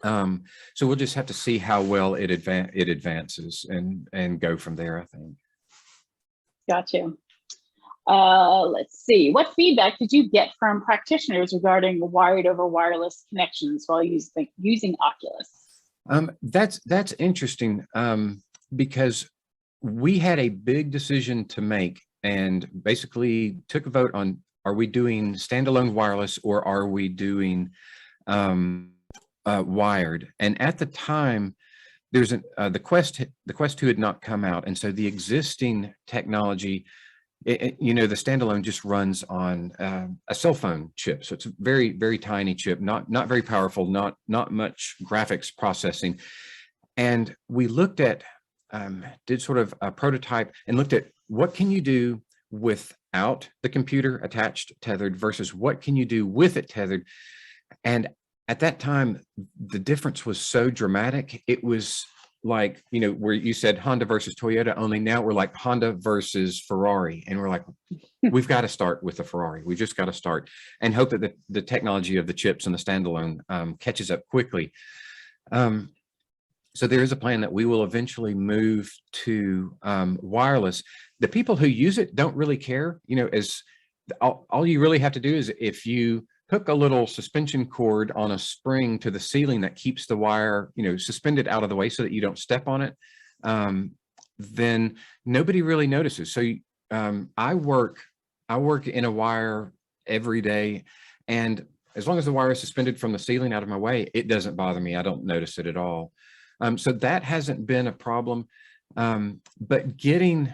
So we'll just have to see how well it advances and go from there, I think. Got you. Let's see. What feedback did you get from practitioners regarding wired over wireless connections while using Oculus? That's interesting because we had a big decision to make and basically took a vote on, are we doing standalone wireless or are we doing wired? And at the time, there's the Quest 2 had not come out, and so the existing technology, you know, the standalone just runs on a cell phone chip, so it's a very, very tiny chip, not very powerful, not much graphics processing. And we looked at did sort of a prototype and looked at what can you do without the computer attached tethered versus what can you do with it tethered. And at that time, the difference was so dramatic. It was like, you know, where you said Honda versus Toyota, only now we're like Honda versus Ferrari. And we're like, we've got to start with the Ferrari. We just got to start and hope that the technology of the chips and the standalone catches up quickly. So there is a plan that we will eventually move to wireless. The people who use it don't really care, you know, as all you really have to do is if you hook a little suspension cord on a spring to the ceiling that keeps the wire, you know, suspended out of the way so that you don't step on it, then nobody really notices. So I work in a wire every day, and as long as the wire is suspended from the ceiling out of my way, it doesn't bother me. I don't notice it at all. So that hasn't been a problem. But getting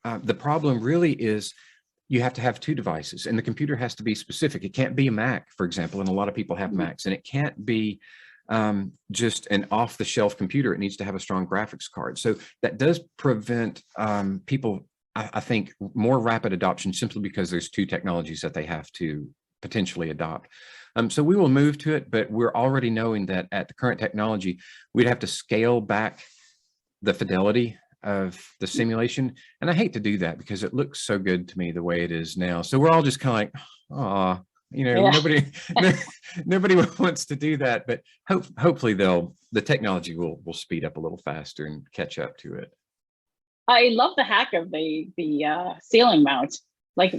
the problem really is you have to have two devices, and the computer has to be specific. It can't be a Mac, for example, and a lot of people have Macs, and it can't be just an off-the-shelf computer. It needs to have a strong graphics card. So that does prevent people, I think, more rapid adoption simply because there's two technologies that they have to potentially adopt. So we will move to it, but we're already knowing that at the current technology, we'd have to scale back the fidelity of the simulation. And I hate to do that because it looks so good to me the way it is now. So we're all just kind of like, oh, you know, yeah. nobody wants to do that, but hopefully the technology will speed up a little faster and catch up to it. I love the hack of the ceiling mount. Like,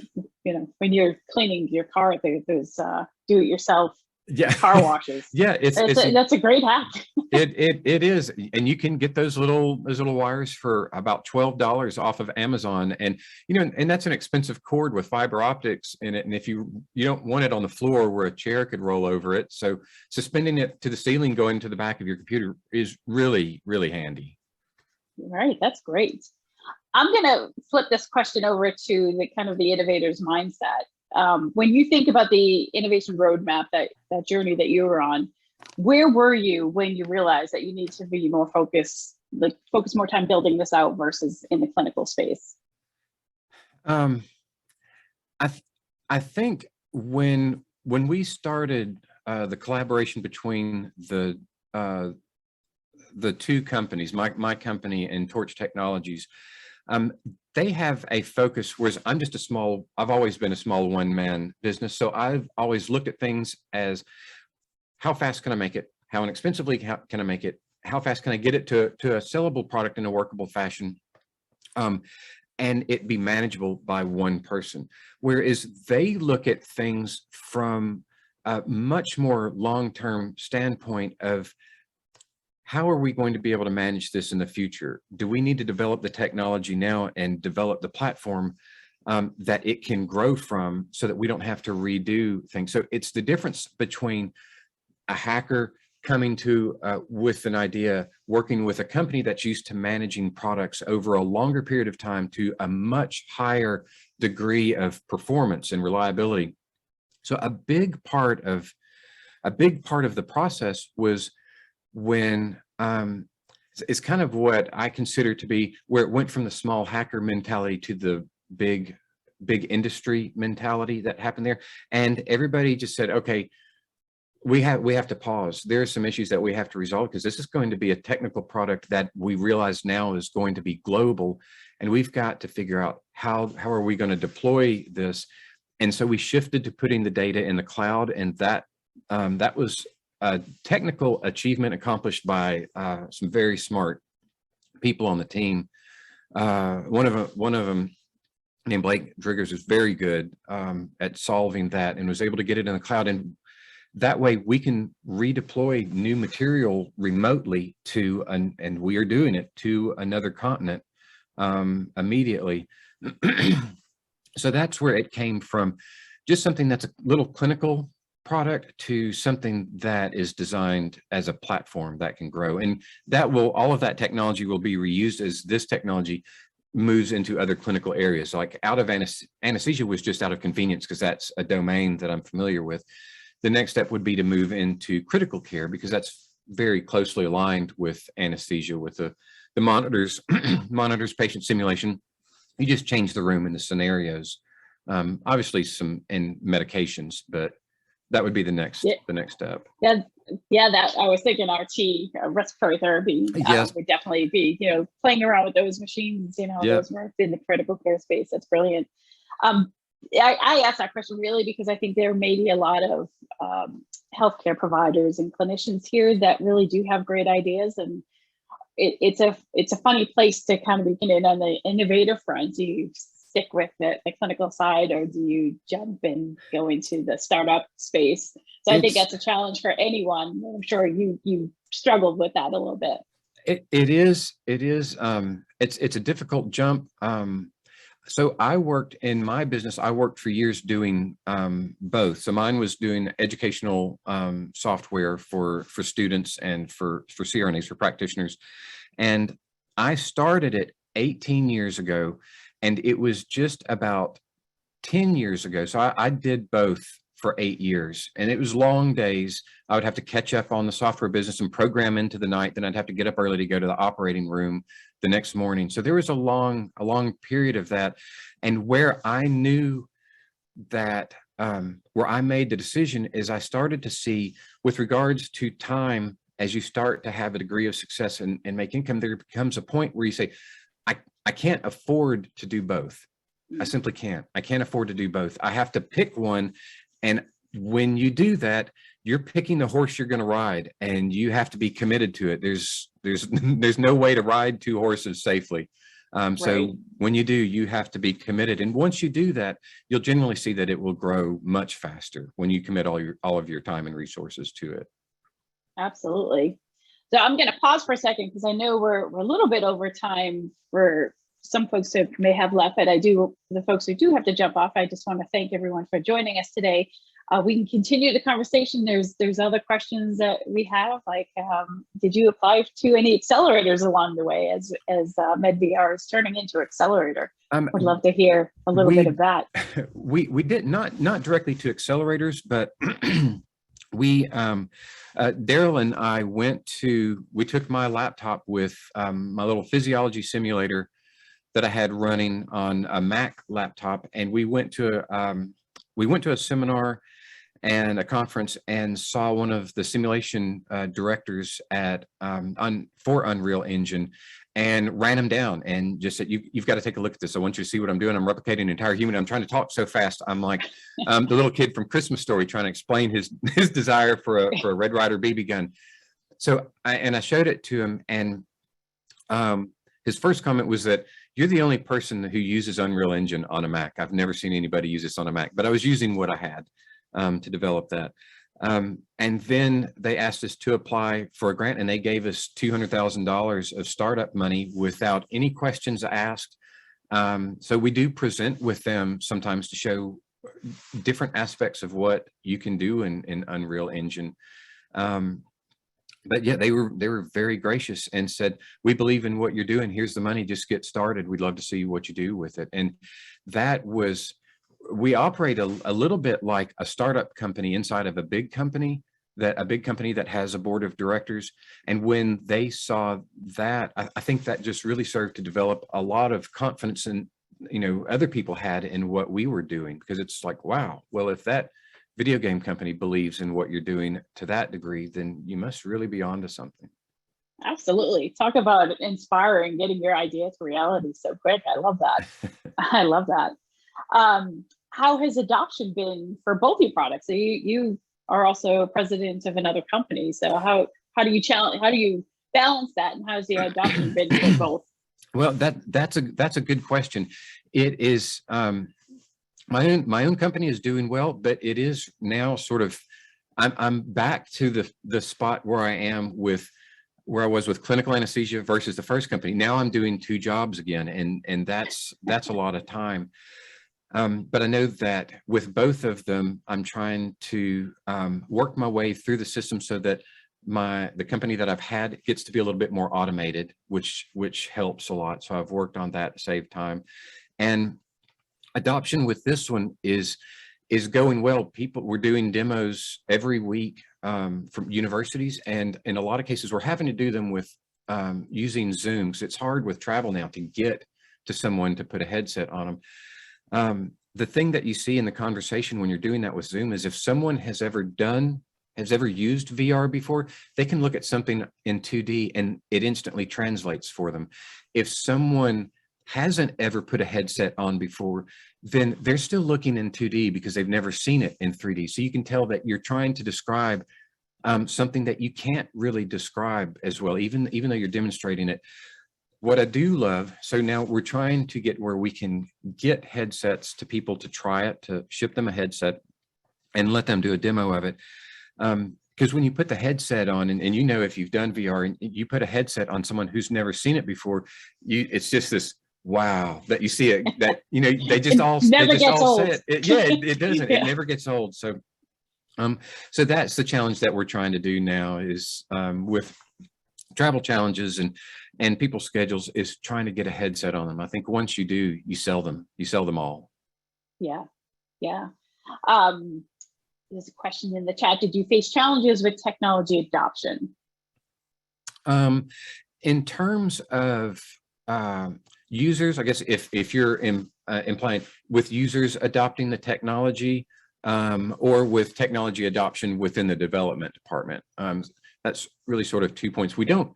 you know, when you're cleaning your car, there's do-it-yourself car washes. Yeah, that's a great hack. It is, and you can get those little wires for about $12 off of Amazon, and you know, and that's an expensive cord with fiber optics in it. And if you don't want it on the floor where a chair could roll over it, so suspending it to the ceiling, going to the back of your computer is really, really handy. Right, that's great. I'm going to flip this question over to the kind of the innovator's mindset. When you think about the innovation roadmap, that journey that you were on, where were you when you realized that you need to be more focused, like focus more time building this out versus in the clinical space? I think when we started the collaboration between the two companies, my company and Torch Technologies, they have a focus, whereas I've always been a small one-man business. So I've always looked at things as how fast can I make it? How inexpensively can I make it? How fast can I get it to a sellable product in a workable fashion? And it be manageable by one person. Whereas they look at things from a much more long-term standpoint of, how are we going to be able to manage this in the future? Do we need to develop the technology now and develop the platform that it can grow from so that we don't have to redo things? So it's the difference between a hacker coming to with an idea, working with a company that's used to managing products over a longer period of time to a much higher degree of performance and reliability. So a big part of the process was when it's kind of what I consider to be where it went from the small hacker mentality to the big industry mentality that happened there. And everybody just said, okay, we have to pause. There are some issues that we have to resolve because this is going to be a technical product that we realize now is going to be global. And we've got to figure out how are we going to deploy this. And so we shifted to putting the data in the cloud, and that was technical achievement accomplished by some very smart people on the team. One of them named Blake Driggers is very good at solving that and was able to get it in the cloud. And that way we can redeploy new material remotely to, and we are doing it, to another continent immediately. So that's where it came from, just something that's a little clinical product to something that is designed as a platform that can grow. And that will, all of that technology will be reused as this technology moves into other clinical areas. Like out of anesthesia was just out of convenience because that's a domain that I'm familiar with. The next step would be to move into critical care because that's very closely aligned with anesthesia, with the monitors, patient simulation. You just change the room and the scenarios. Obviously some in medications, but that would be the next step. Yeah, that I was thinking RT, respiratory therapy, yes, would definitely be, playing around with those machines, those were in the critical care space. That's brilliant. I asked that question really because I think there may be a lot of healthcare providers and clinicians here that really do have great ideas, and it's a funny place to kind of begin it on the innovative front. Do you stick with the clinical side, or do you jump and go into the startup space? So I think that's a challenge for anyone. I'm sure you struggled with that a little bit. It is. It's a difficult jump. So I worked in my business. I worked for years doing both. So mine was doing educational software for students and for CRNAs, for practitioners. And I started it 18 years ago, and it was just about 10 years ago. So I did both for 8 years, and it was long days. I would have to catch up on the software business and program into the night. Then I'd have to get up early to go to the operating room the next morning. So there was a long period of that. And where I knew that, where I made the decision is I started to see, with regards to time, as you start to have a degree of success and make income, there becomes a point where you say, I can't afford to do both. I simply can't. I can't afford to do both. I have to pick one. And when you do that, you're picking the horse you're going to ride, and you have to be committed to it. There's no way to ride two horses safely. So when you do, you have to be committed. And once you do that, you'll generally see that it will grow much faster when you commit all of your time and resources to it. Absolutely. So I'm going to pause for a second because I know we're a little bit over time for some folks who may have left, but the folks who do have to jump off, I just want to thank everyone for joining us today. We can continue the conversation. There's other questions that we have, like, did you apply to any accelerators along the way as MedVR is turning into Accelerator? Would love to hear a little bit of that. We did not directly to accelerators, but we, Daryl and I we took my laptop with my little physiology simulator that I had running on a Mac laptop, and we went to a seminar and a conference and saw one of the simulation directors at for Unreal Engine, and ran him down and just said, you've got to take a look at this. I want you to see what I'm doing. I'm replicating an entire human. I'm trying to talk so fast. I'm like the little kid from Christmas Story trying to explain his desire for a Red Ryder BB gun. So I showed it to him, and his first comment was that, you're the only person who uses Unreal Engine on a Mac. I've never seen anybody use this on a Mac, but I was using what I had to develop that. And then they asked us to apply for a grant, and they gave us $200,000 of startup money without any questions asked. So we do present with them sometimes to show different aspects of what you can do in Unreal Engine. But yeah, they were very gracious and said, we believe in what you're doing. Here's the money. Just get started. We'd love to see what you do with it. And that was, we operate a little bit like a startup company inside of a big company that has a board of directors. And when they saw that, I think that just really served to develop a lot of confidence in, other people had in what we were doing, because it's like, wow, well, if that video game company believes in what you're doing to that degree, then you must really be onto something. Absolutely. Talk about inspiring, getting your idea to reality so quick. I love that. I love that. How has adoption been for both your products? So you are also president of another company. So how do you balance that, and how's the adoption been for both? Well, that's a good question. It is my own company is doing well, but it is now sort of I'm back to the spot where I was with clinical anesthesia versus the first company. Now I'm doing two jobs again, and that's a lot of time. But I know that with both of them, I'm trying to work my way through the system so that the company that I've had gets to be a little bit more automated, which helps a lot. So I've worked on that to save time. And adoption with this one is going well. We're doing demos every week from universities, and in a lot of cases, we're having to do them with using Zoom. So it's hard with travel now to get to someone to put a headset on them. The thing that you see in the conversation when you're doing that with Zoom is if someone has ever used VR before, they can look at something in 2D and it instantly translates for them. If someone hasn't ever put a headset on before, then they're still looking in 2D because they've never seen it in 3D. So you can tell that you're trying to describe something that you can't really describe as well, even though you're demonstrating it. What I do love, so now we're trying to get where we can get headsets to people to try it, to ship them a headset and let them do a demo of it. Because when you put the headset on, and you know, if you've done VR and you put a headset on someone who's never seen it before, it's just this wow that you see it, that, you know, they just all say it. It doesn't. Yeah. It never gets old. So so that's the challenge that we're trying to do now is with travel challenges and people's schedules, is trying to get a headset on them. I think once you do, you sell them all. Yeah. There's a question in the chat. Did you face challenges with technology adoption? In terms of users, I guess if you're implying with users adopting the technology, or with technology adoption within the development department, that's really sort of 2 points. We don't,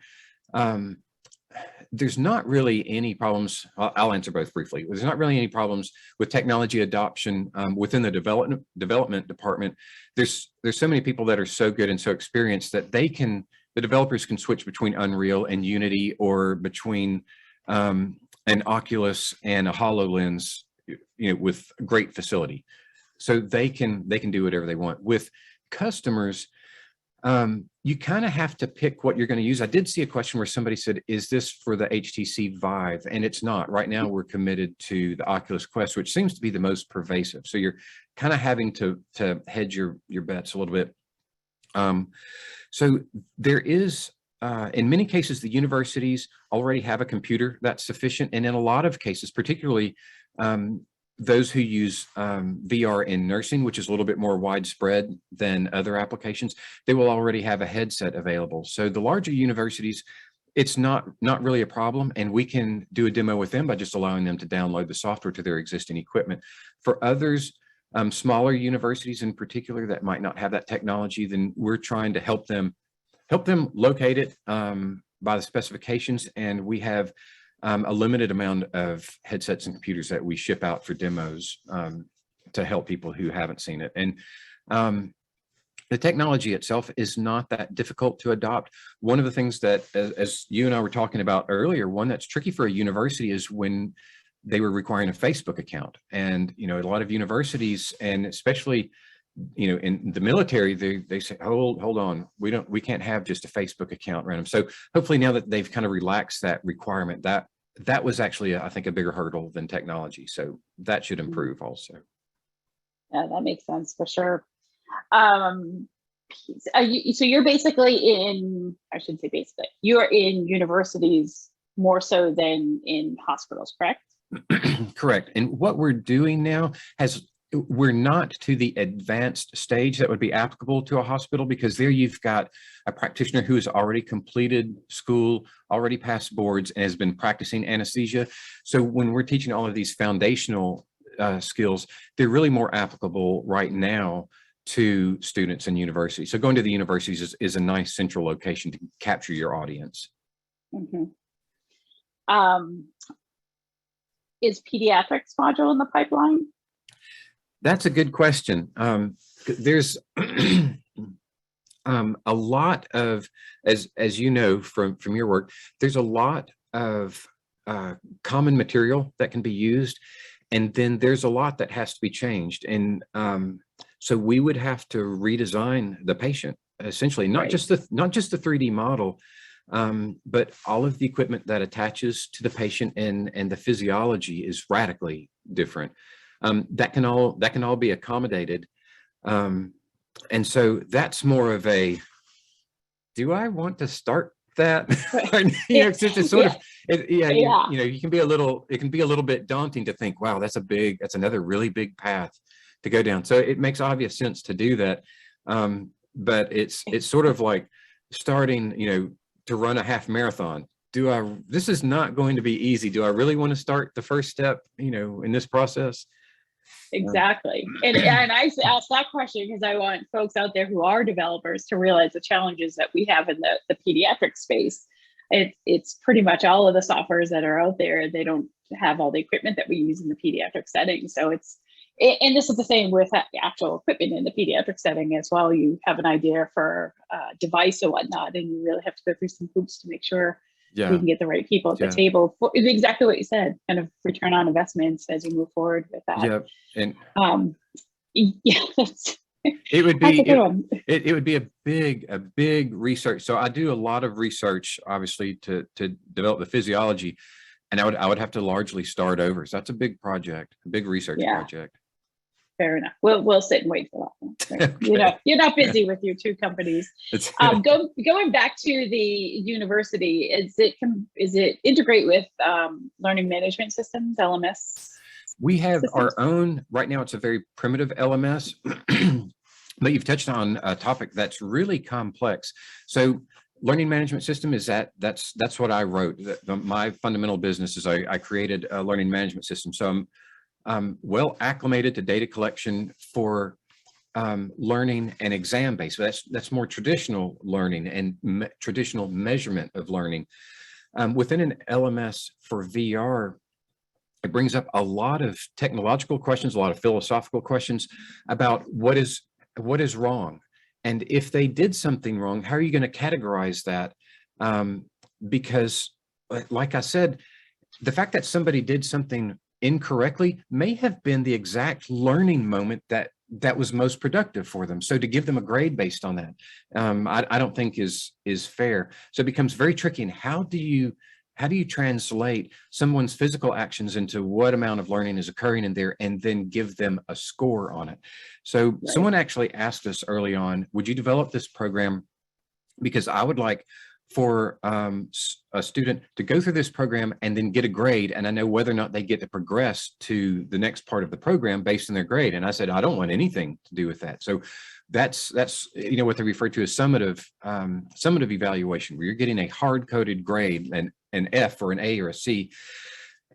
there's not really any problems. I'll answer both briefly. There's not really any problems with technology adoption within the development department. There's so many people that are so good and so experienced that the developers can switch between Unreal and Unity, or between an Oculus and a HoloLens, you know, with great facility. So they can do whatever they want. With customers, you kind of have to pick what you're going to use. I did see a question where somebody said, is this for the HTC Vive? And it's not. Right now, we're committed to the Oculus Quest, which seems to be the most pervasive. So you're kind of having to hedge your bets a little bit. So there is, in many cases, the universities already have a computer that's sufficient. And in a lot of cases, particularly those who use VR in nursing, which is a little bit more widespread than other applications, they will already have a headset available. So the larger universities, it's not really a problem, and we can do a demo with them by just allowing them to download the software to their existing equipment. For others, smaller universities in particular that might not have that technology, then we're trying to help them locate it by the specifications, and we have a limited amount of headsets and computers that we ship out for demos to help people who haven't seen it. And the technology itself is not that difficult to adopt. One of the things that, as you and I were talking about earlier, one that's tricky for a university is when they were requiring a Facebook account. And, you know, a lot of universities, and especially, you know, in the military, they say, hold on, we can't have just a Facebook account random. So hopefully now that they've kind of relaxed that requirement, that was actually, I think, a bigger hurdle than technology. So that should improve also. Yeah, that makes sense for sure. So you're basically in, I shouldn't say basically, you're in universities more so than in hospitals, correct? Correct. And what we're doing now we're not to the advanced stage that would be applicable to a hospital, because there you've got a practitioner who has already completed school, already passed boards, and has been practicing anesthesia. So when we're teaching all of these foundational skills, they're really more applicable right now to students in universities. So going to the universities is a nice central location to capture your audience. Mm-hmm. Is pediatrics module in the pipeline? That's a good question. there's a lot of, as you know from your work, there's a lot of common material that can be used, and then there's a lot that has to be changed. And so we would have to redesign the patient, essentially, not just the 3D model, but all of the equipment that attaches to the patient, and the physiology is radically different. That can all be accommodated. And so that's more of a, do I want to start that? You know, it's just sort of, you can be a little, it can be a little bit daunting to think, wow, that's another really big path to go down. So it makes obvious sense to do that. But it's sort of like starting, to run a half marathon. This is not going to be easy. Do I really want to start the first step, in this process? Exactly. And I asked that question because I want folks out there who are developers to realize the challenges that we have in the pediatric space. It's pretty much all of the softwares that are out there. They don't have all the equipment that we use in the pediatric setting. So and this is the same with actual equipment in the pediatric setting as well. You have an idea for a device or whatnot, and you really have to go through some hoops to make sure we can get the right people at the table. It's exactly what you said, kind of return on investments as you move forward with that. Yeah. And it would be a big research. So I do a lot of research, obviously, to develop the physiology, and I would have to largely start over. So that's a big project, a big research project. Fair enough. We'll sit and wait for that one. Right? Okay. You're not busy with your two companies. Going back to the university, is it integrate with learning management systems, LMS? We have our own, right now it's a very primitive LMS, but you've touched on a topic that's really complex. So learning management system that's what I wrote. My fundamental business is I created a learning management system. So I'm well acclimated to data collection for learning and exam based. So that's more traditional learning and traditional measurement of learning. Within an LMS for VR, it brings up a lot of technological questions, a lot of philosophical questions about what is wrong. And if they did something wrong, how are you going to categorize that? Because like I said, the fact that somebody did something incorrectly may have been the exact learning moment that was most productive for them. So to give them a grade based on that, I don't think is fair. So it becomes very tricky. And how do you translate someone's physical actions into what amount of learning is occurring in there, and then give them a score on it? So someone actually asked us early on, would you develop this program? Because I would like for a student to go through this program and then get a grade, and I know whether or not they get to progress to the next part of the program based on their grade. And I said, I don't want anything to do with that. So that's what they refer to as summative evaluation, where you're getting a hard-coded grade, an F or an A or a C.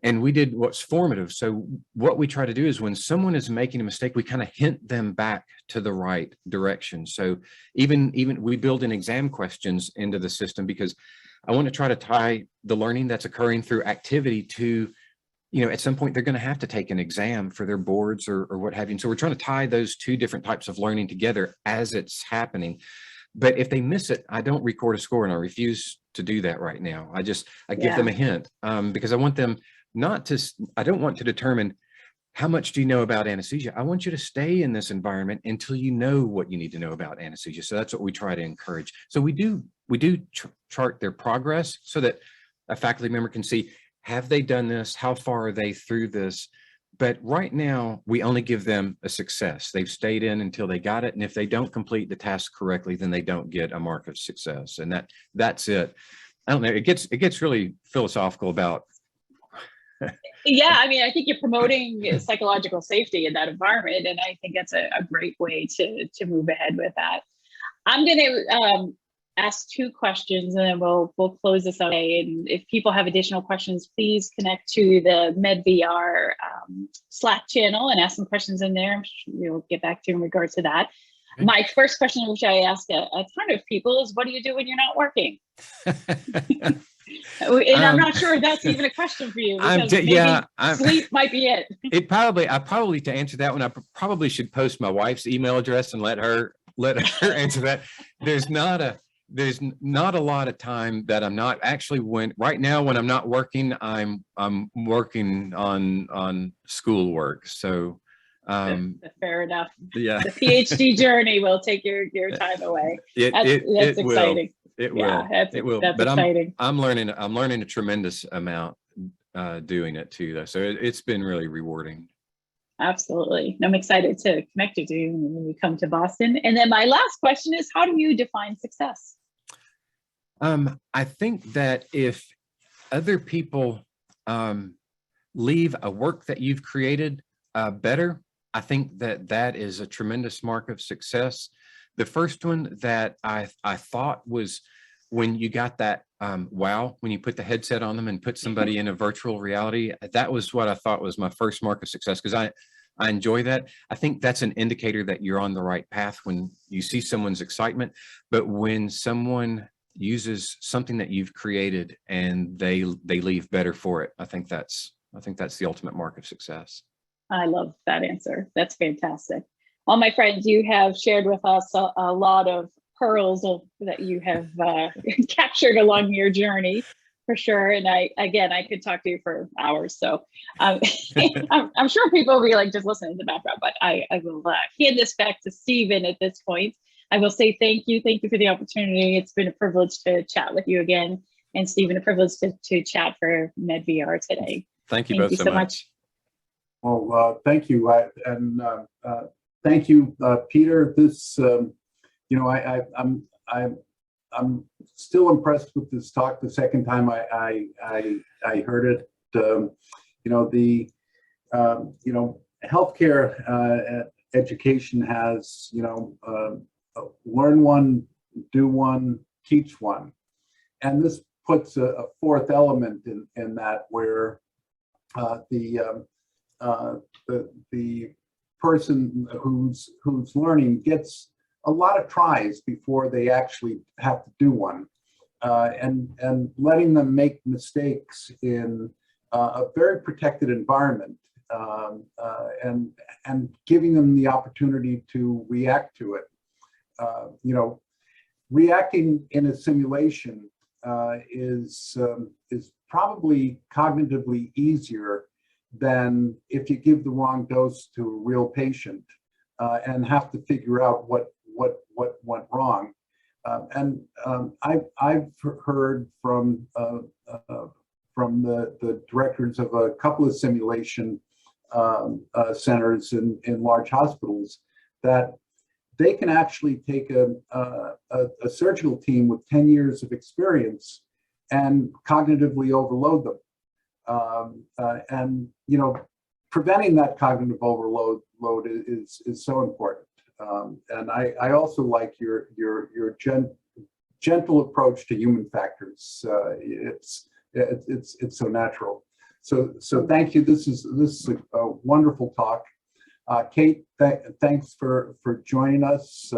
And we did what's formative. So what we try to do is when someone is making a mistake, we kind of hint them back to the right direction. So even we build in exam questions into the system, because I want to try to tie the learning that's occurring through activity to, at some point they're going to have to take an exam for their boards or what have you. And so we're trying to tie those two different types of learning together as it's happening. But if they miss it, I don't record a score, and I refuse to do that right now. I give them a hint, because I want them I don't want to determine how much do you know about anesthesia. I want you to stay in this environment until you know what you need to know about anesthesia. So that's what we try to encourage. So we do chart their progress so that a faculty member can see, have they done this? How far are they through this? But right now, we only give them a success. They've stayed in until they got it. And if they don't complete the task correctly, then they don't get a mark of success. And that's it. I don't know. It gets really philosophical about. Yeah, I mean, I think you're promoting psychological safety in that environment, and I think that's a great way to move ahead with that. I'm going to ask two questions, and then we'll close this out. And if people have additional questions, please connect to the MedVR Slack channel and ask some questions in there. We'll get back to you in regards to that. Okay. My first question, which I ask a ton of people, is what do you do when you're not working? And I'm not sure that's even a question for you, because maybe sleep might be it. I probably to answer that one, I probably should post my wife's email address and let her answer that. There's not a lot of time that I'm not actually, right now when I'm not working, I'm working on schoolwork. So fair enough. Yeah. The PhD journey will take your time away. That's exciting. It will. That's But exciting. I'm learning a tremendous amount doing it too, though. So it's been really rewarding. Absolutely. I'm excited to connect with you when we come to Boston. And then my last question is, how do you define success? I think that if other people leave a work that you've created better, I think that is a tremendous mark of success. The first one that I thought was when you got that wow, when you put the headset on them and put somebody in a virtual reality. That was what I thought was my first mark of success, because I enjoy that. I think that's an indicator that you're on the right path when you see someone's excitement. But when someone uses something that you've created and they leave better for it, I think that's the ultimate mark of success. I love that answer. That's fantastic. Well, my friends, you have shared with us a lot of pearls that you have captured along your journey, for sure. And I could talk to you for hours. So I'm sure people will be like just listening in the background, but I will hand this back to Stephen at this point. I will say thank you. Thank you for the opportunity. It's been a privilege to chat with you again. And Stephen, a privilege to chat for MedVR today. Thank you both so much. Well, thank you. Thank you, Peter. This, I'm still impressed with this talk. The second time I heard it, healthcare education has, learn one, do one, teach one, and this puts a fourth element in that, where the person who's learning gets a lot of tries before they actually have to do one, and letting them make mistakes in a very protected environment, and giving them the opportunity to react to it. Reacting in a simulation is probably cognitively easier than if you give the wrong dose to a real patient and have to figure out what went wrong. I've heard from the directors of a couple of simulation centers in large hospitals that they can actually take a surgical team with 10 years of experience and cognitively overload them. And preventing that cognitive overload is so important. And I also like your gentle approach to human factors. It's so natural. So thank you. This is a wonderful talk. Kate, thanks for joining us.